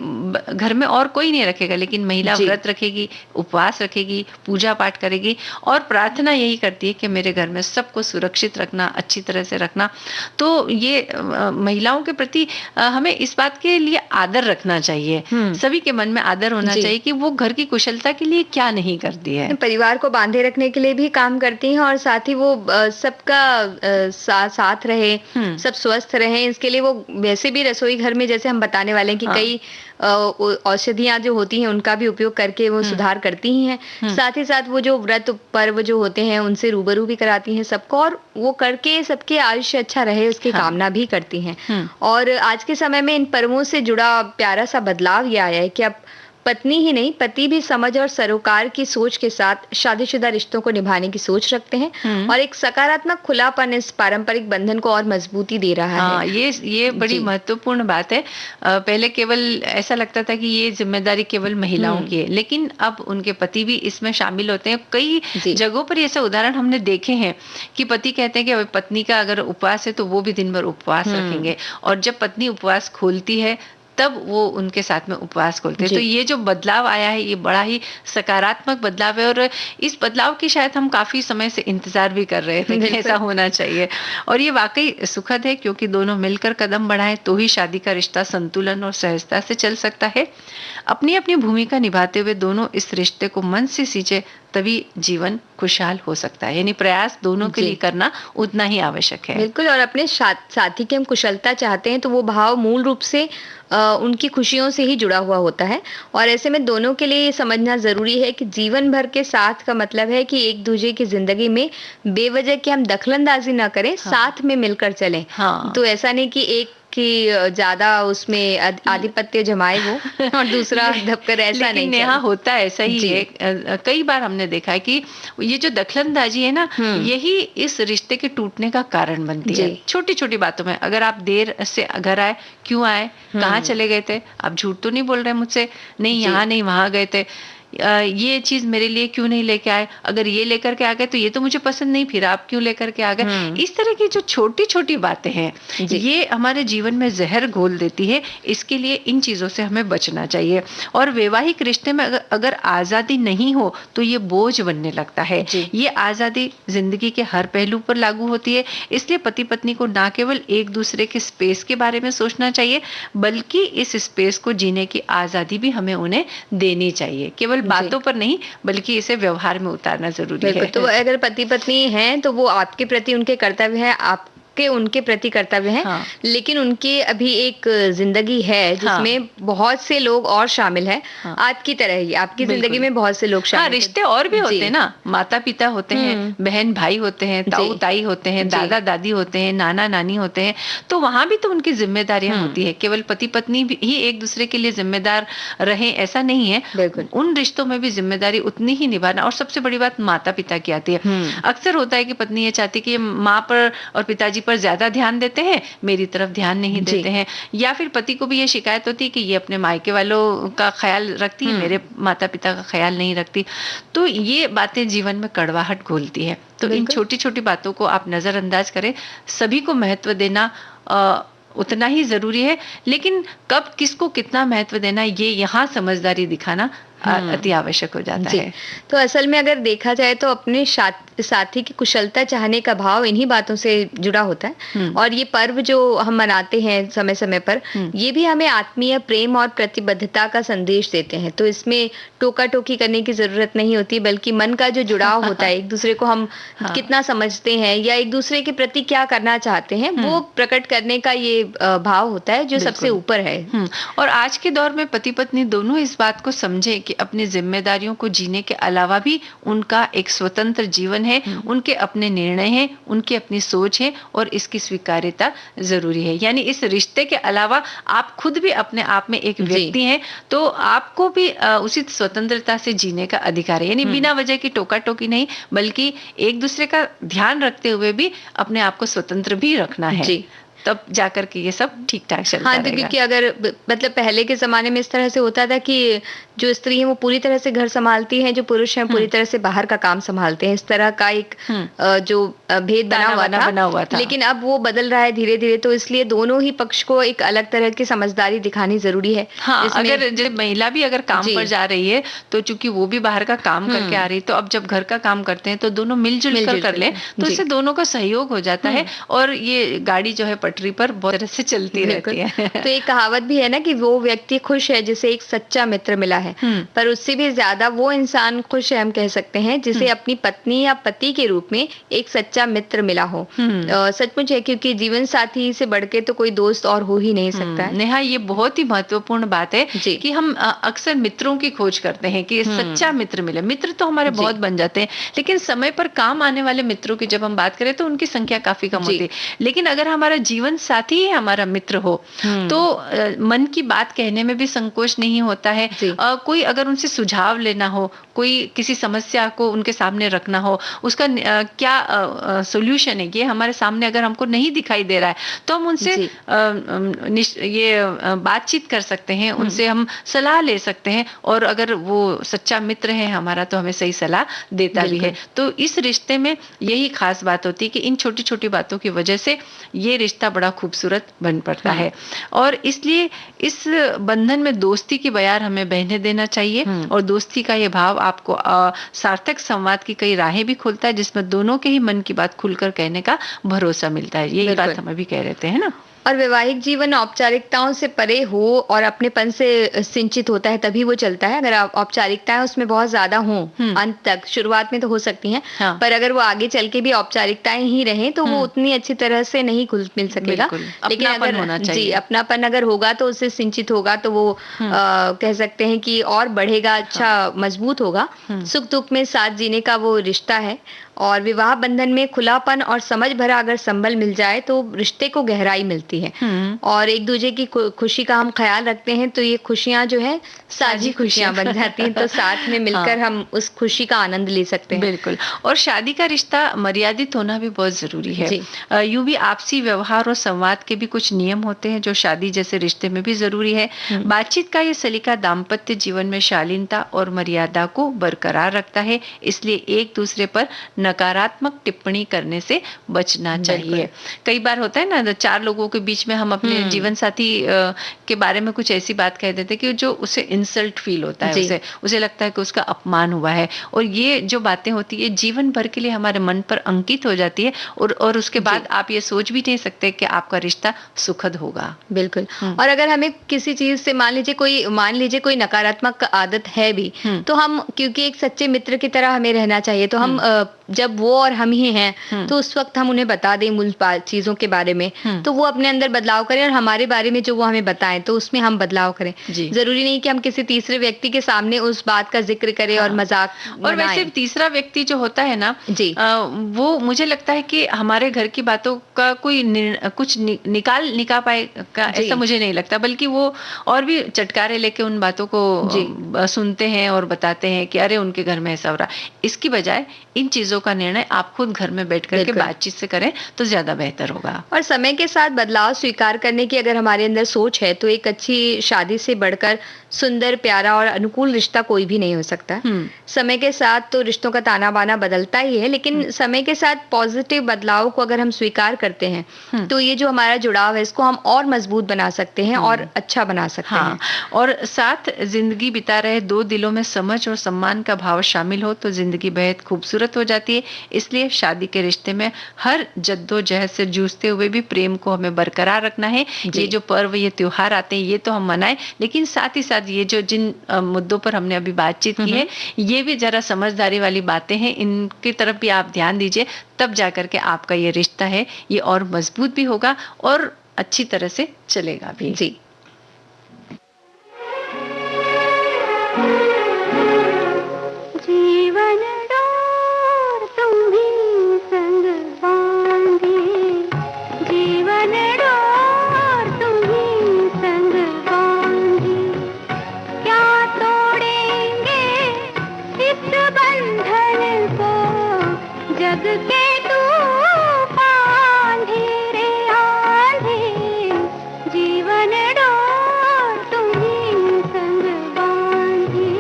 घर में और कोई नहीं रखेगा, लेकिन महिला व्रत रखेगी, उपवास रखेगी, पूजा पाठ करेगी और प्रार्थना यही करती है कि मेरे घर में सबको सुरक्षित रखना, अच्छी तरह से रखना। तो ये महिलाओं के प्रति हमें इस बात के लिए आदर रखना चाहिए। सभी के मन में आदर होना चाहिए कि वो घर की कुशलता के लिए क्या नहीं करती है। परिवार को बांधे रखने के लिए भी काम करती हैं, और साथ ही वो सबका साथ रहे, सब स्वस्थ रहें, इसके लिए वो वैसे भी रसोई घर में, जैसे हम बताने वाले हैं कि कई औषधियां जो होती हैं उनका भी उपयोग करके वो सुधार करती ही हैं। साथ ही साथ वो जो व्रत पर्व जो होते हैं उनसे रूबरू भी कराती हैं सबको, और वो करके सबके आयुष्य अच्छा रहे उसकी कामना भी करती हैं। और आज के समय में इन पर्वों से जुड़ा प्यारा सा बदलाव ये आया है कि अब पत्नी ही नहीं, पति भी समझ और सरोकार की सोच के साथ शादीशुदा रिश्तों को निभाने की सोच रखते हैं, और एक सकारात्मक खुलापन इस पारंपरिक बंधन को और मजबूती दे रहा है। ये बड़ी महत्वपूर्ण बात है। पहले केवल ऐसा लगता था कि ये जिम्मेदारी केवल महिलाओं की है, लेकिन अब उनके पति भी इसमें शामिल होते हैं। कई जगहों पर ऐसे उदाहरण हमने देखे हैं कि पति कहते हैं कि पत्नी का अगर उपवास है तो वो भी दिन भर उपवास रखेंगे, और जब पत्नी उपवास खोलती है तब वो उनके साथ में उपवास खोलते हैं। तो ये जो बदलाव आया है ये बड़ा ही सकारात्मक बदलाव है, और इस बदलाव की शायद हम काफी समय से इंतजार भी कर रहे थे कि ऐसा होना चाहिए। और ये वाकई सुखद है, क्योंकि दोनों मिलकर कदम बढ़ाएं तो ही शादी का रिश्ता संतुलन और सहजता से चल सकता है। अपनी अपनी भूमिका निभाते हुए दोनों इस रिश्ते को मन से सींचे, तभी जीवन खुशहाल हो सकता है। यानी प्रयास दोनों के लिए करना उतना ही आवश्यक है। बिल्कुल, और अपने साथी की हम कुशलता चाहते हैं तो वो भाव मूल रूप से उनकी खुशियों से ही जुड़ा हुआ होता है। और ऐसे में दोनों के लिए ये समझना जरूरी है कि जीवन भर के साथ का मतलब है कि एक दूसरे की जिंदगी में बेवजह की हम दखलंदाजी ना करें, साथ में मिलकर चलें। तो ऐसा नहीं कि एक कि ज्यादा उसमें आधिपत्य जमाए वो, और दूसरा दबकर, ऐसा नहीं। नेहा होता ऐसा ही है। कई बार हमने देखा है कि ये जो दखलंदाजी है ना, यही इस रिश्ते के टूटने का कारण बनती है। छोटी छोटी बातों में, अगर आप देर से घर आए, क्यों आए, कहाँ चले गए थे, आप झूठ तो नहीं बोल रहे मुझसे, नहीं यहाँ नहीं वहां गए थे, ये चीज मेरे लिए क्यों नहीं लेके आए, अगर ये लेकर के आ गए तो ये तो मुझे पसंद नहीं, फिर आप क्यों लेकर के आ गए। इस तरह की जो छोटी छोटी बातें हैं, ये हमारे जीवन में जहर घोल देती है। इसके लिए इन चीजों से हमें बचना चाहिए। और वैवाहिक रिश्ते में अगर आजादी नहीं हो तो ये बोझ बनने लगता है। ये आजादी जिंदगी के हर पहलू पर लागू होती है। इसलिए पति पत्नी को ना केवल एक दूसरे के स्पेस के बारे में सोचना चाहिए, बल्कि इस स्पेस को जीने की आजादी भी हमें उन्हें देनी चाहिए। केवल बातों पर नहीं, बल्कि इसे व्यवहार में उतारना जरूरी है। तो अगर पति पत्नी हैं तो वो आपके प्रति उनके कर्तव्य है, आप उनके प्रति कर्तव्य हैं। लेकिन उनके अभी एक जिंदगी है जिसमें बहुत से लोग और शामिल हैं। आपकी तरह ही आपकी जिंदगी में बहुत से लोग शामिल। रिश्ते और भी होते हैं ना, माता पिता होते हैं, बहन भाई होते हैं, ताऊ ताई होते हैं, दादा दादी होते हैं, नाना नानी होते हैं। तो वहां भी तो उनकी जिम्मेदारियां होती है। केवल पति पत्नी ही एक दूसरे के लिए जिम्मेदार रहे ऐसा नहीं है। उन रिश्तों में भी जिम्मेदारी उतनी ही निभाना। और सबसे बड़ी बात माता पिता की आती है। अक्सर होता है कि पत्नी ये चाहती है कि माँ पर और पिताजी पर ज्यादा ध्यान देते हैं, मेरी तरफ ध्यान नहीं देते हैं। या फिर पति को भी ये शिकायत होती है कि ये अपने मायके वालों का ख्याल रखती है, मेरे माता पिता का ख्याल नहीं रखती। तो ये बातें जीवन में कड़वाहट घोलती है। तो इन छोटी छोटी बातों को आप नजरअंदाज करें। सभी को महत्व देना उतना ही जरूरी है, लेकिन कब किसको कितना महत्व देना, ये यहाँ समझदारी दिखाना अति आवश्यक हो जाता है। तो असल में अगर देखा जाए तो अपने साथी की कुशलता चाहने का भाव इन्हीं बातों से जुड़ा होता है। और ये पर्व जो हम मनाते हैं समय समय पर, ये भी हमें आत्मीय प्रेम और प्रतिबद्धता का संदेश देते हैं। तो इसमें टोका टोकी करने की जरूरत नहीं होती, बल्कि मन का जो जुड़ाव होता है, एक दूसरे को हम कितना समझते हैं या एक दूसरे के प्रति क्या करना चाहते हैं, वो प्रकट करने का ये भाव होता है जो सबसे ऊपर है। और आज के दौर में पति पत्नी दोनों इस बात को समझे कि अपनी जिम्मेदारियों को जीने के अलावा भी उनका एक स्वतंत्र जीवन है, उनके अपने निर्णय हैं, उनकी अपनी सोच है, और इसकी स्वीकार्यता जरूरी है। यानी इस रिश्ते के अलावा आप खुद भी अपने आप में एक व्यक्ति हैं, तो आपको भी उचित स्वतंत्रता से जीने का अधिकार है। यानी बिना वजह की टोका टोकी नहीं, बल्कि एक दूसरे का ध्यान रखते हुए भी अपने आप को स्वतंत्र भी रखना है। तब जाकर के ये सब ठीक ठाक चलता रहेगा। क्योंकि अगर मतलब पहले के जमाने में इस तरह से होता था कि जो स्त्री है वो पूरी तरह से घर संभालती है, जो पुरुष हैं पूरी तरह से बाहर का काम संभालते हैं। इस तरह का एक जो भेद बना हुआ था। लेकिन अब वो बदल रहा है धीरे धीरे। तो इसलिए दोनों ही पक्ष को एक अलग तरह की समझदारी दिखानी जरूरी है। अगर जब महिला भी अगर काम पर जा रही है, तो चूंकि वो भी बाहर का काम करके आ रही, तो अब जब घर का काम करते हैं तो दोनों मिलजुल कर ले, तो इससे दोनों का सहयोग हो जाता है, और ये गाड़ी जो है पटरी पर बहुत तरह से चलती रहती है। तो एक कहावत भी है ना कि वो व्यक्ति खुश है जिसे एक सच्चा मित्र मिला है, पर उससे भी ज्यादा वो इंसान खुश है, हम कह सकते हैं, जिसे अपनी पत्नी या पति के रूप में एक सच्चा मित्र मिला हो। सचमुच है, क्योंकि जीवन साथी से बढ़ के तो कोई दोस्त और हो ही नहीं सकता है। नेहा, ये बहुत ही महत्वपूर्ण बात है कि हम अक्सर मित्रों की खोज करते हैं कि सच्चा मित्र मिले। मित्र तो हमारे बहुत बन जाते हैं, लेकिन समय पर काम आने वाले मित्रों की जब हम बात करें तो उनकी संख्या काफी कम होती है। लेकिन अगर हमारा जीवन साथी ही हमारा मित्र हो, तो मन की बात कहने में भी संकोच नहीं होता है। कोई अगर उनसे सुझाव लेना हो, कोई किसी समस्या को उनके सामने रखना हो, उसका क्या सॉल्यूशन है, ये हमारे सामने अगर हमको नहीं दिखाई दे रहा है, तो हम उनसे ये बातचीत कर सकते हैं, उनसे हम सलाह ले सकते हैं। और अगर वो सच्चा मित्र है हमारा, तो हमें सही सलाह देता भी है। तो इस रिश्ते में यही खास बात होती है कि इन छोटी छोटी बातों की वजह से ये रिश्ता बड़ा खूबसूरत बन पड़ता है। और इसलिए इस बंधन में दोस्ती की बयार हमें बहने देना चाहिए। और दोस्ती का ये भाव आपको सार्थक संवाद की कई राहें भी खोलता है, जिसमें दोनों के ही मन की बात खुलकर कहने का भरोसा मिलता है। यही बात हम अभी कह रहे थे, है ना। और वैवाहिक जीवन औपचारिकताओं से परे हो और अपनेपन से सिंचित होता है, तभी वो चलता है। अगर औपचारिकताएं उसमें बहुत ज्यादा हों अंत तक, शुरुआत में तो हो सकती हैं, पर अगर वो आगे चल के भी औपचारिकताएं ही रहें तो वो उतनी अच्छी तरह से नहीं घुल मिल सकेगा। लेकिन अगर अपनापन अगर होगा तो उससे सिंचित होगा, तो वो कह सकते हैं कि और बढ़ेगा, अच्छा मजबूत होगा। सुख दुख में साथ जीने का वो रिश्ता है। और विवाह बंधन में खुलापन और समझ भरा अगर संबल मिल जाए तो रिश्ते को गहराई मिलती है। और एक दूसरे की खुशी का हम ख्याल रखते हैं तो ये खुशियां जो है साझी खुशियां बन जाती हैं, तो साथ में मिलकर हम उस खुशी का आनंद ले सकते हैं। बिल्कुल। और शादी का रिश्ता मर्यादित होना भी बहुत जरूरी है। यूं भी आपसी व्यवहार और संवाद के भी कुछ नियम होते हैं जो शादी जैसे रिश्ते में भी जरूरी है। बातचीत का ये सलीका दाम्पत्य जीवन में शालीनता और मर्यादा को बरकरार रखता है, इसलिए एक दूसरे पर नकारात्मक टिप्पणी करने से बचना चाहिए। कई बार होता है ना, 4 लोगों के बीच में हम अपने जीवन साथी के बारे में कुछ ऐसी बात कह देते कि जो उसे इंसल्ट फील होता है, उसे लगता है कि उसका अपमान हुआ है, और ये जो बातें होती है जीवन भर के लिए हमारे मन पर अंकित हो जाती है, और उसके बाद आप ये सोच भी नहीं सकते कि आपका रिश्ता सुखद होगा। बिल्कुल। और अगर हमें किसी चीज से मान लीजिए कोई नकारात्मक आदत है भी, तो हम, क्योंकि एक सच्चे मित्र की तरह हमें रहना चाहिए, तो हम जब वो और हम ही हैं तो उस वक्त हम उन्हें बता दें मूल चीजों के बारे में, तो वो अपने अंदर बदलाव करें, और हमारे बारे में जो वो हमें बताएं तो उसमें हम बदलाव करें। जरूरी नहीं कि हम किसी तीसरे व्यक्ति के सामने उस बात का जिक्र करें और मजाक। और वैसे तीसरा व्यक्ति जो होता है ना जी, वो मुझे लगता है कि हमारे घर की बातों का कोई कुछ निकाल पाएगा ऐसा मुझे नहीं लगता, बल्कि वो और भी चटकारे लेके उन बातों को सुनते हैं और बताते हैं कि अरे उनके घर में ऐसा हो रहा। इसकी बजाय इन चीजों का निर्णय आप खुद घर में बैठ करके बातचीत से करें तो ज्यादा बेहतर होगा। और समय के साथ बदलाव स्वीकार करने की अगर हमारे अंदर सोच है तो एक अच्छी शादी से बढ़कर सुंदर, प्यारा और अनुकूल रिश्ता कोई भी नहीं हो सकता। समय के साथ तो रिश्तों का ताना बाना बदलता ही है, लेकिन समय के साथ पॉजिटिव बदलाव को अगर हम स्वीकार करते हैं तो ये जो हमारा जुड़ाव है इसको हम और मजबूत बना सकते हैं और अच्छा बना सकते हैं। और साथ जिंदगी बिता रहे 2 दिलों में समझ और सम्मान का भाव शामिल हो तो जिंदगी बेहद खूबसूरत हो जाती है। इसलिए शादी के रिश्ते में हर जद्दोजहद से जूझते हुए भी प्रेम को हमें बरकरार रखना है। ये जो पर्व, ये त्योहार आते हैं, ये तो हम मनाएं, लेकिन साथ ही साथ ये जो जिन मुद्दों पर हमने अभी बातचीत की है, ये भी जरा समझदारी वाली बातें हैं, इनकी तरफ भी आप ध्यान दीजिए, तब जाकर के आपका ये रिश्ता है ये और मजबूत भी होगा और अच्छी तरह से चलेगा भी। जी। जीवन डोर तुम्ही संग बांधी, जीवन डोर तुम्ही संग बांधी, क्या तोड़ेंगे इस बंधन को जग के तूफान, धीरे आंधी, जीवन डोर तुम्ही संग बांधी,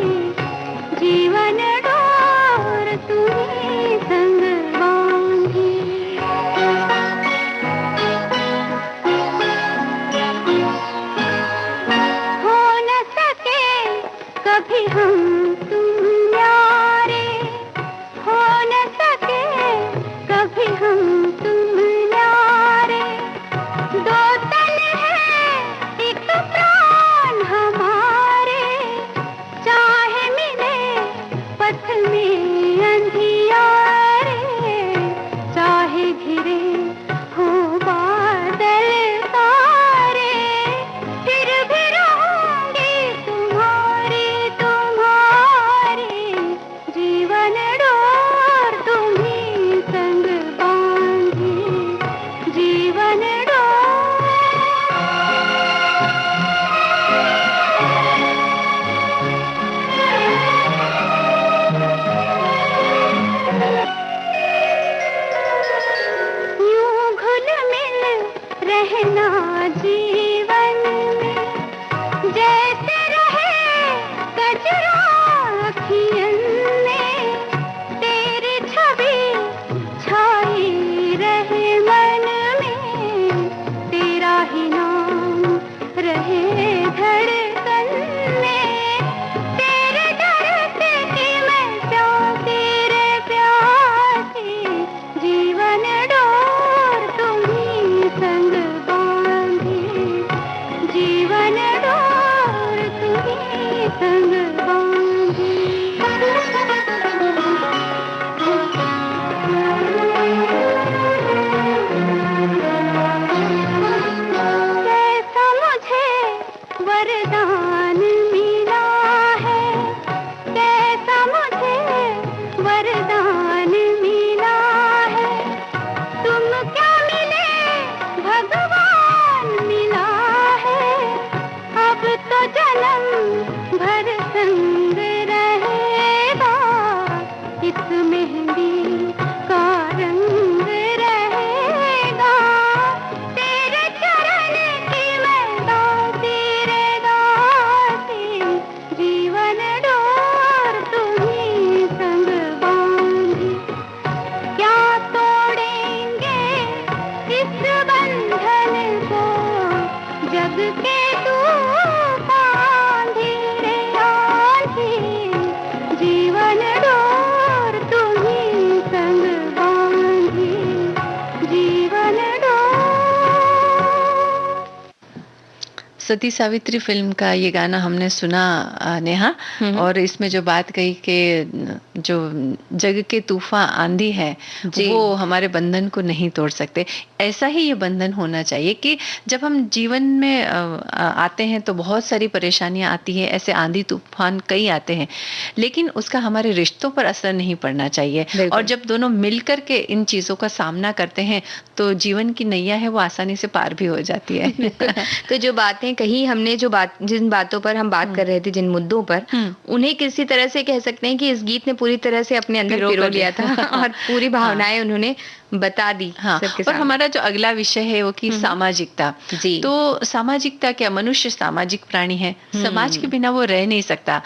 जीवन डोर तुम्ही संग बांधी। हो न सके कभी हम तुम यारे, हो न सके सती सावित्री फिल्म का ये गाना हमने सुना नेहा, और इसमें जो बात कही कि जो जग के तूफान आंधी है वो हमारे बंधन को नहीं तोड़ सकते, ऐसा ही ये बंधन होना चाहिए कि जब हम जीवन में आते हैं तो बहुत सारी परेशानियां आती है, ऐसे आंधी तूफान कई आते हैं, लेकिन उसका हमारे रिश्तों पर असर नहीं पड़ना चाहिए। और जब दोनों मिलकर के इन चीजों का सामना करते हैं तो जीवन की नैया है वो आसानी से पार भी हो जाती है। तो जो बातें कही हमने, जिन बातों पर हम बात कर रहे थे, जिन मुद्दों पर, उन्हें किसी तरह से कह सकते हैं कि इस गीत ने पूरी तरह से अपने अंदर पिरो लिया था और पूरी भावनाएं उन्होंने बता दी। हाँ, और हमारा जो अगला विषय है वो कि सामाजिकता। जी। तो सामाजिकता क्या, मनुष्य सामाजिक प्राणी है, समाज के बिना वो रह नहीं सकता।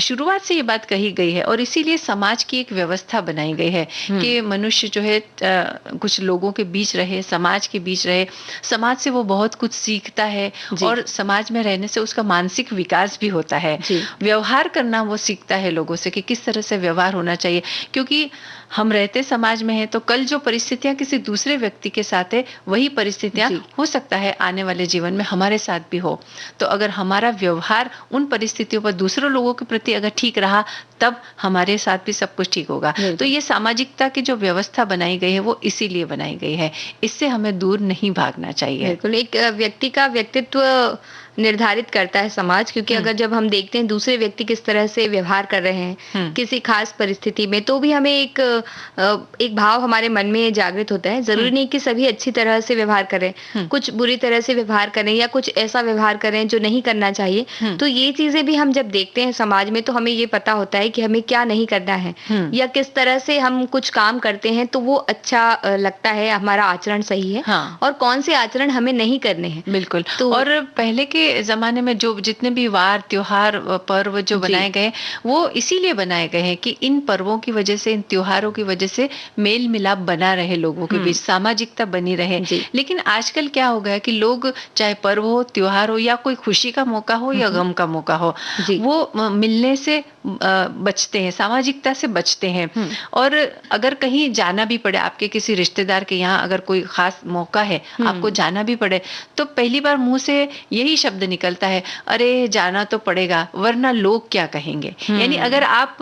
शुरुआत से ये बात कही गई है और इसीलिए समाज की एक व्यवस्था बनाई गई है कि मनुष्य जो है कुछ लोगों के बीच रहे, समाज के बीच रहे, समाज से वो बहुत कुछ सीखता है और समाज में रहने से उसका मानसिक विकास भी होता है। व्यवहार करना वो सीखता है लोगों से कि किस तरह से व्यवहार होना चाहिए, क्योंकि हम रहते समाज में हैं तो कल जो परिस्थितियां किसी दूसरे व्यक्ति के साथ है वही परिस्थितियां हो सकता है आने वाले जीवन में हमारे साथ भी हो। तो अगर हमारा व्यवहार उन परिस्थितियों पर दूसरों लोगों के प्रति अगर ठीक रहा तब हमारे साथ भी सब कुछ ठीक होगा। तो ये सामाजिकता की जो व्यवस्था बनाई गई है वो इसीलिए बनाई गई है, इससे हमें दूर नहीं भागना चाहिए। बिल्कुल, एक व्यक्ति का व्यक्तित्व निर्धारित करता है समाज, क्योंकि अगर जब हम देखते हैं दूसरे व्यक्ति किस तरह से व्यवहार कर रहे हैं किसी खास परिस्थिति में, तो भी हमें एक भाव हमारे मन में जागृत होता है। जरूरी नहीं कि सभी अच्छी तरह से व्यवहार करें, कुछ बुरी तरह से व्यवहार करें या कुछ ऐसा व्यवहार करें जो नहीं करना चाहिए। तो ये चीजें भी हम जब देखते हैं समाज में तो हमें ये पता होता है कि हमें क्या नहीं करना है या किस तरह से हम कुछ काम करते हैं तो वो अच्छा लगता है, हमारा आचरण सही है, और कौन से आचरण हमें नहीं करने हैं। बिल्कुल। तो और पहले के जमाने में जो जितने भी वार त्योहार पर्व जो बनाए गए वो इसीलिए बनाए गए हैं कि इन पर्वों की वजह से, इन त्योहारों की वजह से मेल मिलाप बना रहे, लोगों के बीच सामाजिकता बनी रहे। लेकिन आजकल क्या हो गया कि लोग चाहे पर्व हो, त्योहार हो या कोई खुशी का मौका हो या गम का मौका हो, वो मिलने से बचते हैं, सामाजिकता से बचते हैं। और अगर कहीं जाना भी पड़े, आपके किसी रिश्तेदार के यहाँ अगर कोई खास मौका है आपको जाना भी पड़े, तो पहली बार मुंह से यही शब्द निकलता है, अरे जाना तो पड़ेगा वरना लोग क्या कहेंगे। यानी अगर आप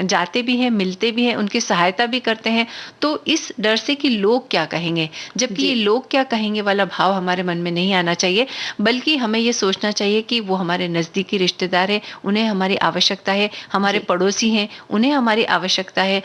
जाते भी हैं, मिलते भी हैं, उनकी सहायता भी करते हैं तो इस डर से कि लोग क्या कहेंगे, जबकि ये लोग क्या कहेंगे वाला भाव हमारे मन में नहीं आना चाहिए, बल्कि हमें ये सोचना चाहिए कि वो हमारे नजदीकी रिश्तेदार है, उन्हें हमारी आवश्यकता है, हमारे पड़ोसी हैं उन्हें हमारी आवश्यकता है,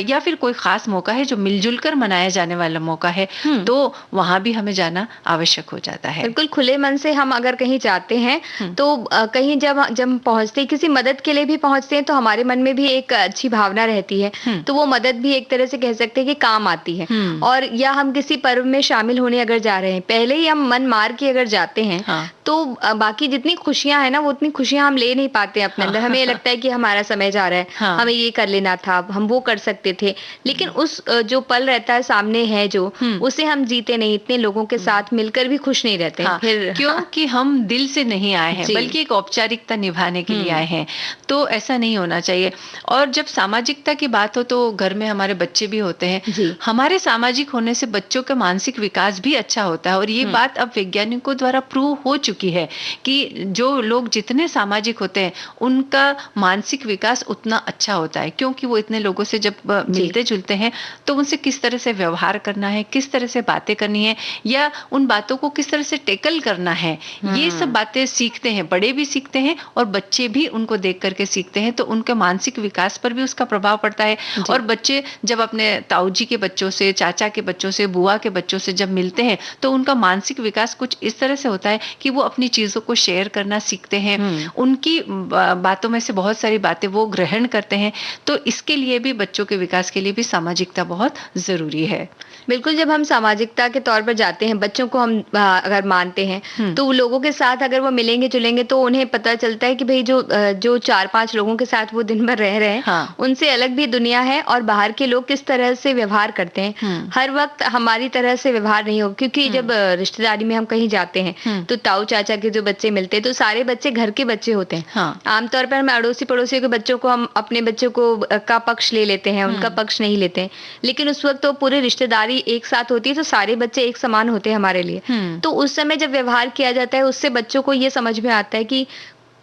या फिर कोई खास मौका है जो मिलजुल कर मनाया जाने वाला मौका है, तो वहां भी हमें जाना आवश्यक हो जाता है। बिल्कुल, खुले मन से हम अगर कहीं जाते हैं तो कहीं जब पहुंचते, किसी मदद के लिए भी पहुंचते हैं तो हमारे मन में भी एक अच्छी भावना रहती है, तो वो मदद भी एक तरह से कह सकते हैं कि काम आती है। और या हम किसी पर्व में शामिल होने अगर जा रहे हैं, पहले ही हम मन मार के अगर जाते हैं तो बाकी जितनी खुशियां हैं ना वो उतनी खुशियां हम ले नहीं पाते अपने अंदर। हमें लगता है कि हमारा समय जा रहा है, हमें ये कर लेना था, हम वो कर सकते थे, लेकिन उस जो पल रहता है सामने है जो, उसे हम जीते नहीं, इतने लोगों के साथ मिलकर भी खुश नहीं रहते। फिर क्योंकि हम दिल से नहीं आए हैं बल्कि एक औपचारिकता निभाने के लिए आए हैं, तो ऐसा नहीं होना चाहिए। और जब सामाजिकता की बात हो तो घर में हमारे बच्चे भी होते हैं, हमारे सामाजिक होने से बच्चों का मानसिक विकास भी अच्छा होता है। और ये बात अब वैज्ञानिकों द्वारा प्रूव हो चुकी है कि जो लोग जितने सामाजिक होते हैं उनका मानसिक विकास उतना अच्छा होता है, क्योंकि वो इतने लोगों से जब मिलते जुलते हैं तो उनसे किस तरह से व्यवहार करना है, किस तरह से बातें करनी है, या उन बातों को किस तरह से टैकल करना है, ये सब बातें सीखते हैं, बड़े भी सीखते हैं और बच्चे भी उनको देख करके सीखते हैं। तो उनके मानसिक विकास पर भी उसका प्रभाव पड़ता है। और बच्चे जब अपने ताऊ जी के बच्चों से, चाचा के बच्चों से, बुआ के बच्चों से जब मिलते हैं तो उनका मानसिक विकास कुछ इस तरह से होता है कि वो अपनी चीजों को शेयर करना सीखते हैं, उनकी बातों में से बहुत सारी बातें वो ग्रहण करते हैं। तो इसके लिए भी, बच्चों के विकास के लिए भी सामाजिकता बहुत जरूरी है। बिल्कुल, जब हम सामाजिकता के तौर पर जाते हैं, बच्चों को हम अगर मानते हैं तो लोगों के साथ अगर वो मिलेंगे जुलेंगे तो उन्हें पता चलता है कि भाई जो 4-5 लोगों के साथ वो दिन भर रह रहे हैं, उनसे अलग भी दुनिया है और बाहर के लोग किस तरह से व्यवहार करते हैं। हर वक्त हमारी तरह से व्यवहार नहीं हो, क्योंकि जब रिश्तेदारी में हम कहीं जाते हैं तो ताऊ चाचा के जो बच्चे मिलते हैं तो सारे बच्चे घर के बच्चे होते हैं। आमतौर पर हम अड़ोसी पड़ोसियों के बच्चों को हम अपने बच्चों को का पक्ष ले लेते हैं, उनका पक्ष नहीं लेते हैं, लेकिन उस वक्त तो पूरी रिश्तेदारी एक साथ होती है, तो सारे बच्चे एक समान होते हैं हमारे लिए। तो उस समय जब व्यवहार किया जाता है, उससे बच्चों को ये समझ में आता है कि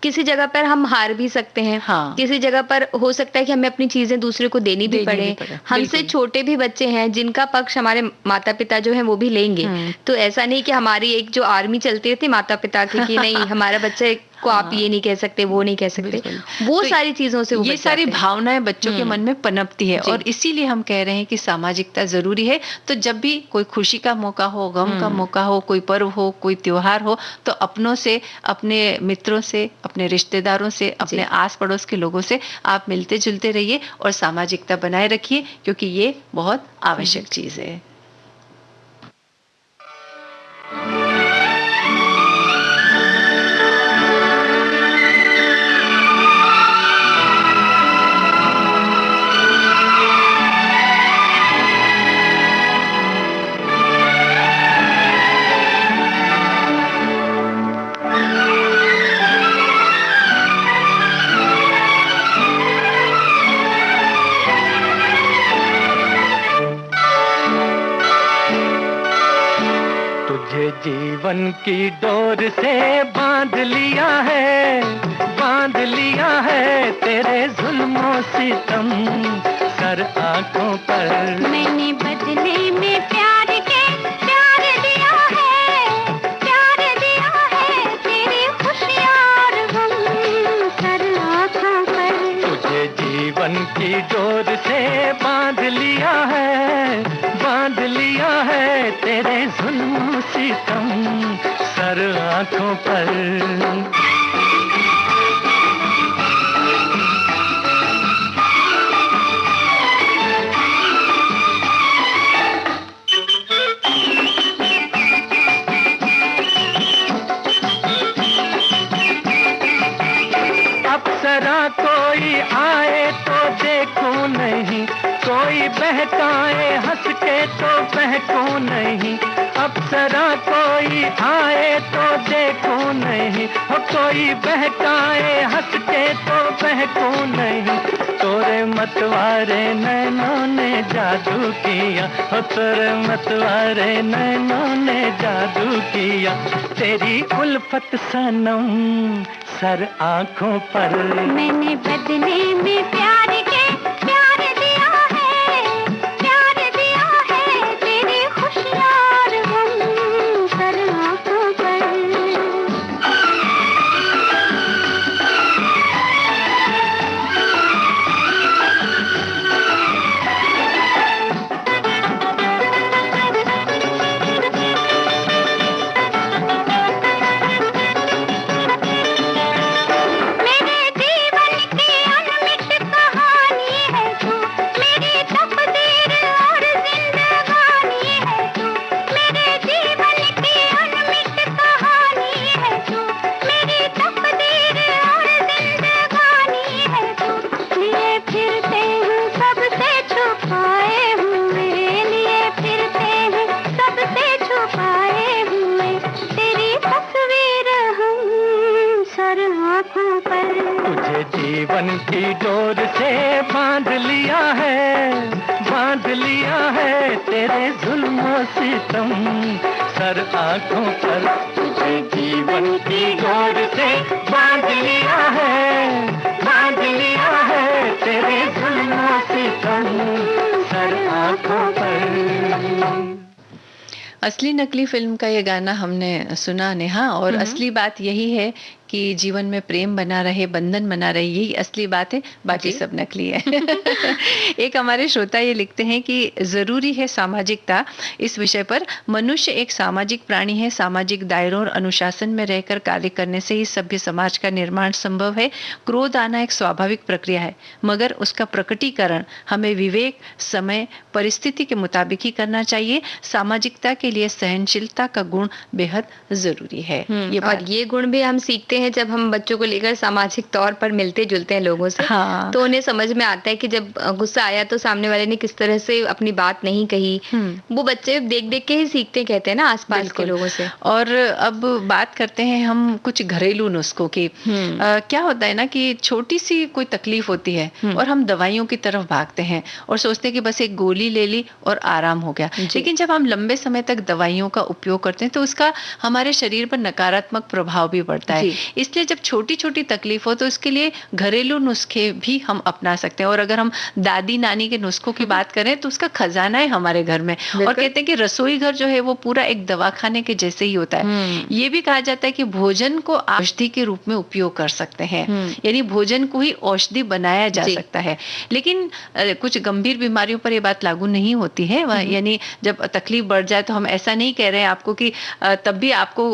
किसी जगह पर हम हार भी सकते हैं, किसी जगह पर हो सकता है कि हमें अपनी चीजें दूसरे को देनी भी पड़े। हमसे छोटे भी बच्चे हैं जिनका पक्ष हमारे माता पिता जो है वो भी लेंगे। तो ऐसा नहीं कि हमारी एक जो आर्मी चलती रहती माता पिता की कि नहीं हमारा बच्चा को आप ये नहीं कह सकते, वो नहीं कह सकते, वो तो सारी चीजों से ये सारी भावनाएं बच्चों के मन में पनपती है, और इसीलिए हम कह रहे हैं कि सामाजिकता जरूरी है। तो जब भी कोई खुशी का मौका हो, गम का मौका हो, कोई पर्व हो, कोई त्योहार हो, तो अपनों से, अपने मित्रों से, अपने रिश्तेदारों से, अपने आस पड़ोस के लोगों से आप मिलते जुलते रहिए और सामाजिकता बनाए रखिए, क्योंकि ये बहुत आवश्यक चीज है। जीवन की डोर से बांध लिया है तेरे जुल्मों सितम सर आंखों पर। मैंने बदले में प्यार के प्यार दिया है तेरी खुशियाँ और गम सर आंखों पर। तुझे जीवन की डोर से बांध लिया है तेरे जुल्म सितम सर आंखों पर। अप्सरा कोई आए तो देखूं नहीं, कोई बहकाए हंस के तो बहकूं नहीं। अप्सरा कोई आए तो देखूं नहीं, हो कोई बहकाए हंस के तो बहकूं नहीं। तोरे मतवारे नैनों ने जादू किया, हो तोरे मतवारे नैनों ने जादू किया। तेरी उल्फत सनम सर आंखों पर। मैंने बदले में प्यार के प्यार दिया है तेरी खुशियाँ और गम सर आंखों पर। तुझे जीवन की डोर से बांध लिया है तेरे जुल्मों सितम सर आंखों पर। तुझे जीवन की डोर से बांध लिया है तेरे जुल्मों सितम सर आंखों पर। असली नकली फिल्म का ये गाना हमने सुना नेहा, और असली बात यही है कि जीवन में प्रेम बना रहे, बंधन बना रहे, यही असली बात है, बाकी सब नकली है। एक हमारे श्रोता ये लिखते हैं कि जरूरी है सामाजिकता। इस विषय पर मनुष्य एक सामाजिक प्राणी है, सामाजिक दायरों और अनुशासन में रहकर कार्य करने से ही सभ्य समाज का निर्माण संभव है। क्रोध आना एक स्वाभाविक प्रक्रिया है, मगर उसका प्रकटीकरण हमें विवेक, समय, परिस्थिति के मुताबिक ही करना चाहिए। सामाजिकता के लिए सहनशीलता का गुण बेहद जरूरी है। और ये गुण भी हम सीखते देखते हैं जब हम बच्चों को लेकर सामाजिक तौर पर मिलते जुलते हैं लोगों से, हाँ। तो उन्हें समझ में आता है कि जब गुस्सा आया तो सामने वाले ने किस तरह से अपनी बात नहीं कही। वो बच्चे देख देख के ही सीखते, कहते हैं ना, आसपास के लोगों से। और अब बात करते हैं हम कुछ घरेलू नुस्खों की। क्या होता है ना कि छोटी सी कोई तकलीफ होती है और हम दवाइयों की तरफ भागते हैं और सोचते हैं कि बस एक गोली ले ली और आराम हो गया। लेकिन जब हम लंबे समय तक दवाइयों का उपयोग करते हैं तो उसका हमारे शरीर पर नकारात्मक प्रभाव भी पड़ता है। इसलिए जब छोटी छोटी तकलीफ हो तो इसके लिए घरेलू नुस्खे भी हम अपना सकते हैं। और अगर हम दादी नानी के नुस्खों की बात करें तो उसका खजाना है हमारे घर में। और कहते हैं कि रसोई घर जो है वो पूरा एक दवाखाने के जैसे ही होता है। ये भी कहा जाता है कि भोजन को औषधि के रूप में उपयोग कर सकते हैं, यानी भोजन को ही औषधि बनाया जा सकता है। लेकिन कुछ गंभीर बीमारियों पर ये बात लागू नहीं होती है। यानी जब तकलीफ बढ़ जाए तो हम ऐसा नहीं कह रहे हैं आपको कि तब भी आपको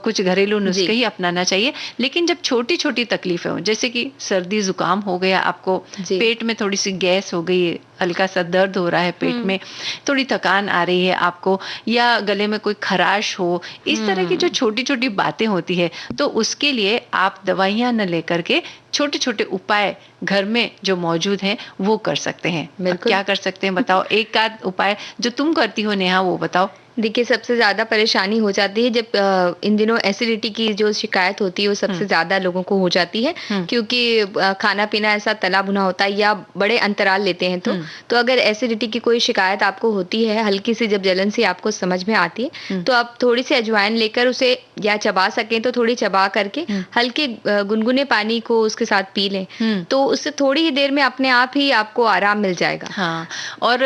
कुछ घरेलू नुस्खे ही अपनाना चाहिए। लेकिन जब छोटी छोटी तकलीफें हो, जैसे कि सर्दी जुकाम हो गया, आपको पेट में थोड़ी सी गैस हो गई, हल्का सा दर्द हो रहा है पेट में, थोड़ी थकान आ रही है आपको, या गले में कोई खराश हो, इस तरह की जो छोटी छोटी बातें होती है, तो उसके लिए आप दवाइयां न लेकर के छोटे छोटे उपाय घर में जो मौजूद हैं वो कर सकते हैं। क्या कर सकते हैं बताओ, एक आध उपाय जो तुम करती हो नेहा वो बताओ। देखिए, सबसे ज़्यादा परेशानी हो जाती है जब इन दिनों एसिडिटी की जो शिकायत होती है वो सबसे ज़्यादा लोगों को हो जाती है, क्योंकि खाना पीना ऐसा तला भुना होता है या बड़े अंतराल लेते हैं। तो अगर एसिडिटी की कोई शिकायत आपको होती है, हल्की सी जब जलन सी आपको समझ में आती है, तो आप थोड़ी सी अजवाइन लेकर उसे या चबा सकें तो थोड़ी चबा करके हल्के गुनगुने पानी को उसके साथ पी लें, तो उससे थोड़ी ही देर में अपने आप ही आपको आराम मिल जाएगा। हाँ, और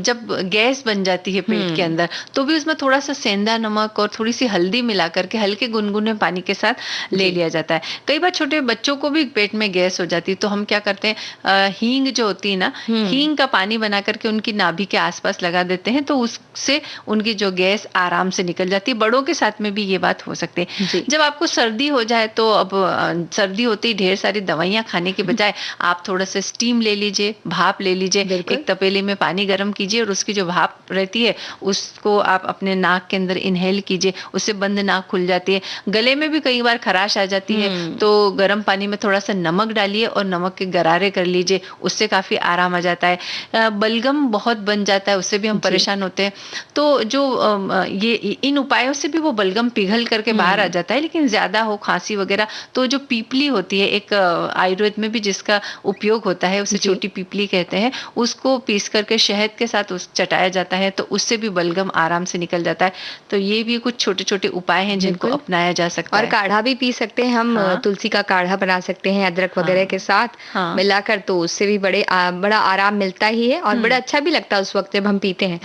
जब गैस बन जाती है पेट के अंदर तो भी उसमें थोड़ा सा सेंधा नमक और थोड़ी सी हल्दी मिला करके हल्के गुनगुने पानी के साथ ले लिया जाता है। कई बार छोटे बच्चों को भी पेट में गैस हो जाती है तो हम क्या करते हैं, हींग जो होती है ना, हींग का पानी बना करके उनकी नाभि के आसपास लगा देते हैं, तो उससे उनकी जो गैस आराम से निकल जाती है। बड़ों के साथ में भी ये बात हो सकती है। जब आपको सर्दी हो जाए तो अब सर्दी होती ही ढेर सारी दवाइयां खाने के बजाय आप थोड़ा सा स्टीम ले लीजिए, भाप ले लीजिए। एक तपेले में पानी गर्म कीजिए और उसकी जो भाप रहती है उसको आप अपने नाक के अंदर इनहेल कीजिए, उससे बंद नाक खुल जाती है। गले में भी कई बार खराश आ जाती है तो गर्म पानी में थोड़ा सा नमक डालिए और नमक के गरारे कर लीजिए, उससे काफी आराम आ जाता है। बलगम बहुत बन जाता है, उससे भी हम परेशान होते हैं, तो जो ये इन उपायों से भी वो बलगम पिघल करके बाहर आ जाता है। लेकिन ज्यादा हो खांसी वगैरह तो जो पीपली होती है, एक आयुर्वेद में भी जिसका उपयोग होता है उसे छोटी पीपली कहते हैं, उसको पीस करके शहद के साथ चटाया जाता है तो उससे भी बलगम आराम से निकल जाता है। तो ये भी कुछ छोटे छोटे उपाय हैं जिनको अपनाया जा सकता है। और काढ़ा भी पी सकते हैं हम। तुलसी का काढ़ा बना सकते हैं अदरक वगैरह के साथ मिलाकर, तो उससे भी बड़ा आराम मिलता ही है और बड़ा अच्छा भी लगता है उस वक्त जब हम पीते हैं।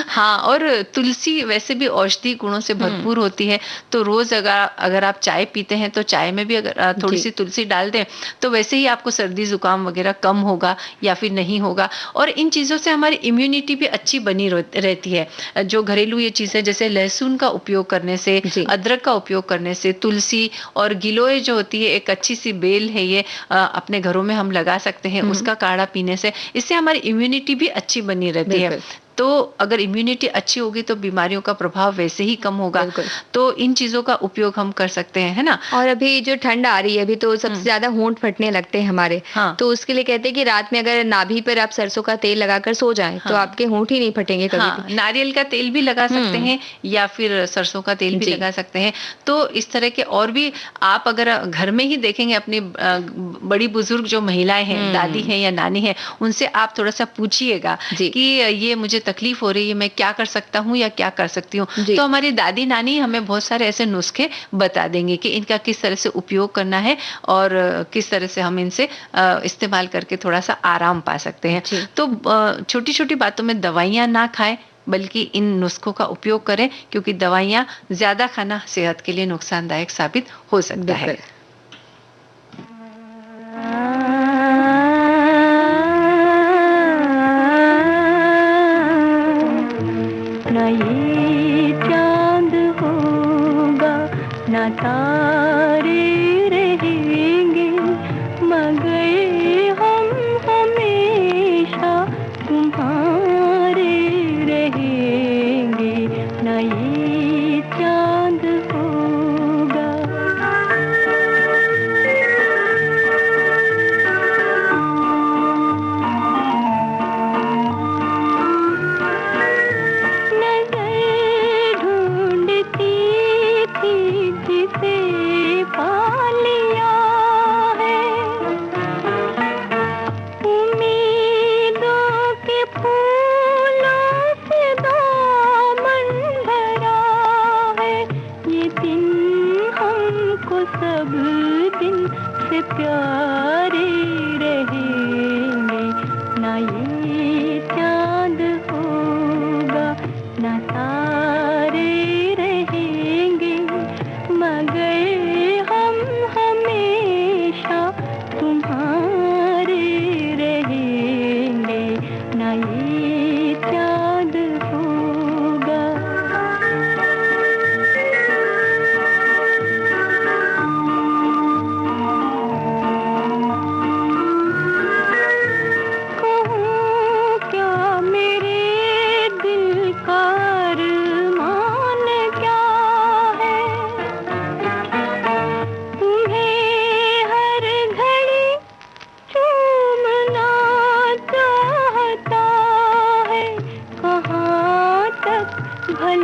हाँ, और तुलसी वैसे भी औषधि गुणों से भरपूर होती है, तो रोज अगर आप चाय पीते हैं तो चाय में भी अगर थोड़ी सी तुलसी डाल दें तो वैसे ही आपको सर्दी जुकाम वगैरह कम होगा या फिर नहीं होगा। और इन चीजों से हमारी इम्यूनिटी भी अच्छी बनी रहती है। जो घरेलू ये चीजें जैसे लहसुन का उपयोग करने से, अदरक का उपयोग करने से, तुलसी और गिलोय जो होती है, एक अच्छी सी बेल है, ये अपने घरों में हम लगा सकते हैं, उसका काढ़ा पीने से, इससे हमारी इम्यूनिटी भी अच्छी बनी रहती है। तो अगर इम्यूनिटी अच्छी होगी तो बीमारियों का प्रभाव वैसे ही कम होगा। तो इन चीजों का उपयोग हम कर सकते हैं, है ना। और अभी जो ठंड आ रही है, अभी तो सबसे ज्यादा होंठ फटने लगते हैं हमारे। तो उसके लिए कहते हैं कि रात में अगर नाभि पर आप सरसों का तेल लगाकर सो जाएं तो आपके होंठ ही नहीं फटेंगे कभी भी। नारियल का तेल भी लगा सकते हैं या फिर सरसों का तेल भी लगा सकते हैं। तो इस तरह के और भी आप अगर घर में ही देखेंगे, अपनी बड़ी बुजुर्ग जो महिलाएं हैं, दादी हैं या नानी है, उनसे आप थोड़ा सा पूछिएगा कि ये मुझे तकलीफ हो रही है, मैं क्या कर सकता हूँ या क्या कर सकती हूँ। तो हमारी दादी नानी हमें बहुत सारे ऐसे नुस्खे बता देंगे कि इनका किस तरह से उपयोग करना है और किस तरह से हम इनसे इस्तेमाल करके थोड़ा सा आराम पा सकते हैं। तो छोटी छोटी बातों में दवाइयाँ ना खाएं, बल्कि इन नुस्खों का उपयोग करें, क्योंकि दवाइयाँ ज्यादा खाना सेहत के लिए नुकसानदायक साबित हो सकता है। ना ये चांद होगा ना तारे रहेंगे, मगर हम हमेशा तुम्हारे रहेंगे। ना ये चांद होगा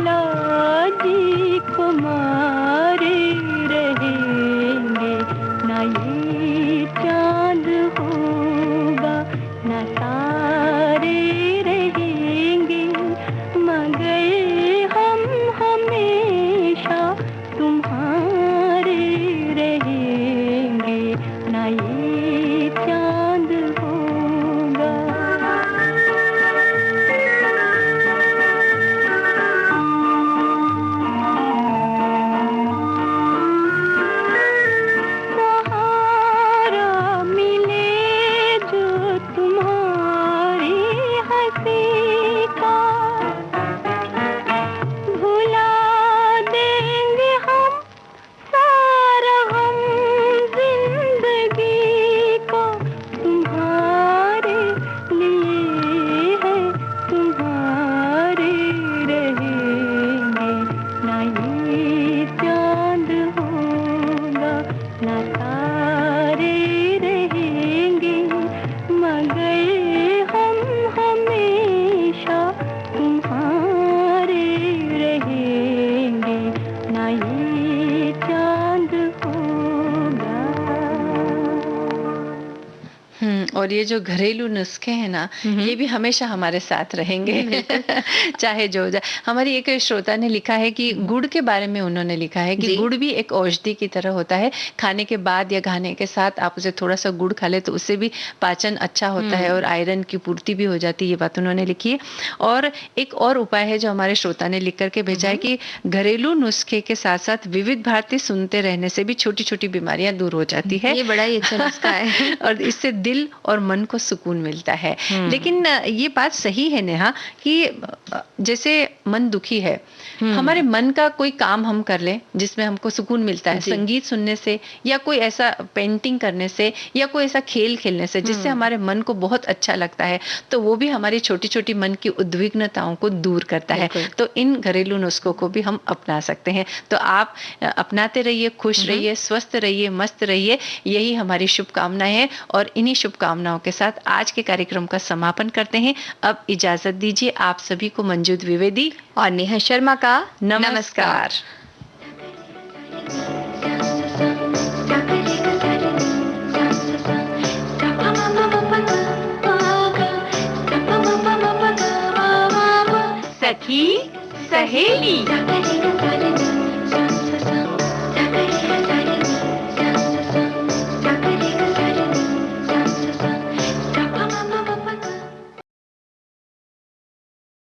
लाजी को मारे रहेंगे, ना ये चांद होगा ना तारे रहेंगे, मगर हम हमेशा तुम्हारे रहेंगे, ना ये चांद होगा। सहारा मिले जो तुम्हारी हंसी का, भुला देंगे हम सारा हम जिंदगी को, तुम्हारे लिए है तुम्हारे रहेंगे, ना ये चांद होगा ना तारे रहेंगे, मगर हम हमेशा तुम्हारे रहेंगे, ना ये चांद होगा। और ये जो घरेलू नुस्खे हैं ना, ये भी हमेशा हमारे साथ रहेंगे चाहे जो हो जाए। हमारी एक श्रोता ने लिखा है कि गुड़ के बारे में उन्होंने लिखा है कि गुड़ भी एक औषधि की तरह होता है, खाने के बाद या खाने के साथ आप उसे थोड़ा सा गुड़ खा ले तो उससे भी पाचन अच्छा होता है और आयरन की पूर्ति भी हो जाती है, ये बात उन्होंने लिखी है। और एक और उपाय है जो हमारे श्रोता ने लिख करके भेजा है कि घरेलू नुस्खे के साथ साथ विविध भारती सुनते रहने से भी छोटी छोटी बीमारियां दूर हो जाती है। ये बड़ा ही अच्छा नुस्खा है और इससे दिल और मन को सुकून मिलता है। लेकिन ये बात सही है नेहा कि जैसे मन दुखी है, हमारे मन का कोई काम हम कर लें जिसमें हमको सुकून मिलता है, संगीत सुनने से या कोई ऐसा पेंटिंग करने से या कोई ऐसा खेल खेलने से जिससे हमारे मन को बहुत अच्छा लगता है, तो वो भी हमारी छोटी छोटी मन की उद्विग्नताओं को दूर करता है। तो इन घरेलू नुस्खों को भी हम अपना सकते हैं। तो आप अपनाते रहिए, खुश रहिए, स्वस्थ रहिए, मस्त रहिए, यही हमारी शुभकामनाएं हैं। और इन्हीं शुभकामनाओं के साथ आज के कार्यक्रम का समापन करते हैं। अब इजाजत दीजिए आप सभी को मंजू द्विवेदी और नेहा शर्मा का नमस्कार। सखी सहेली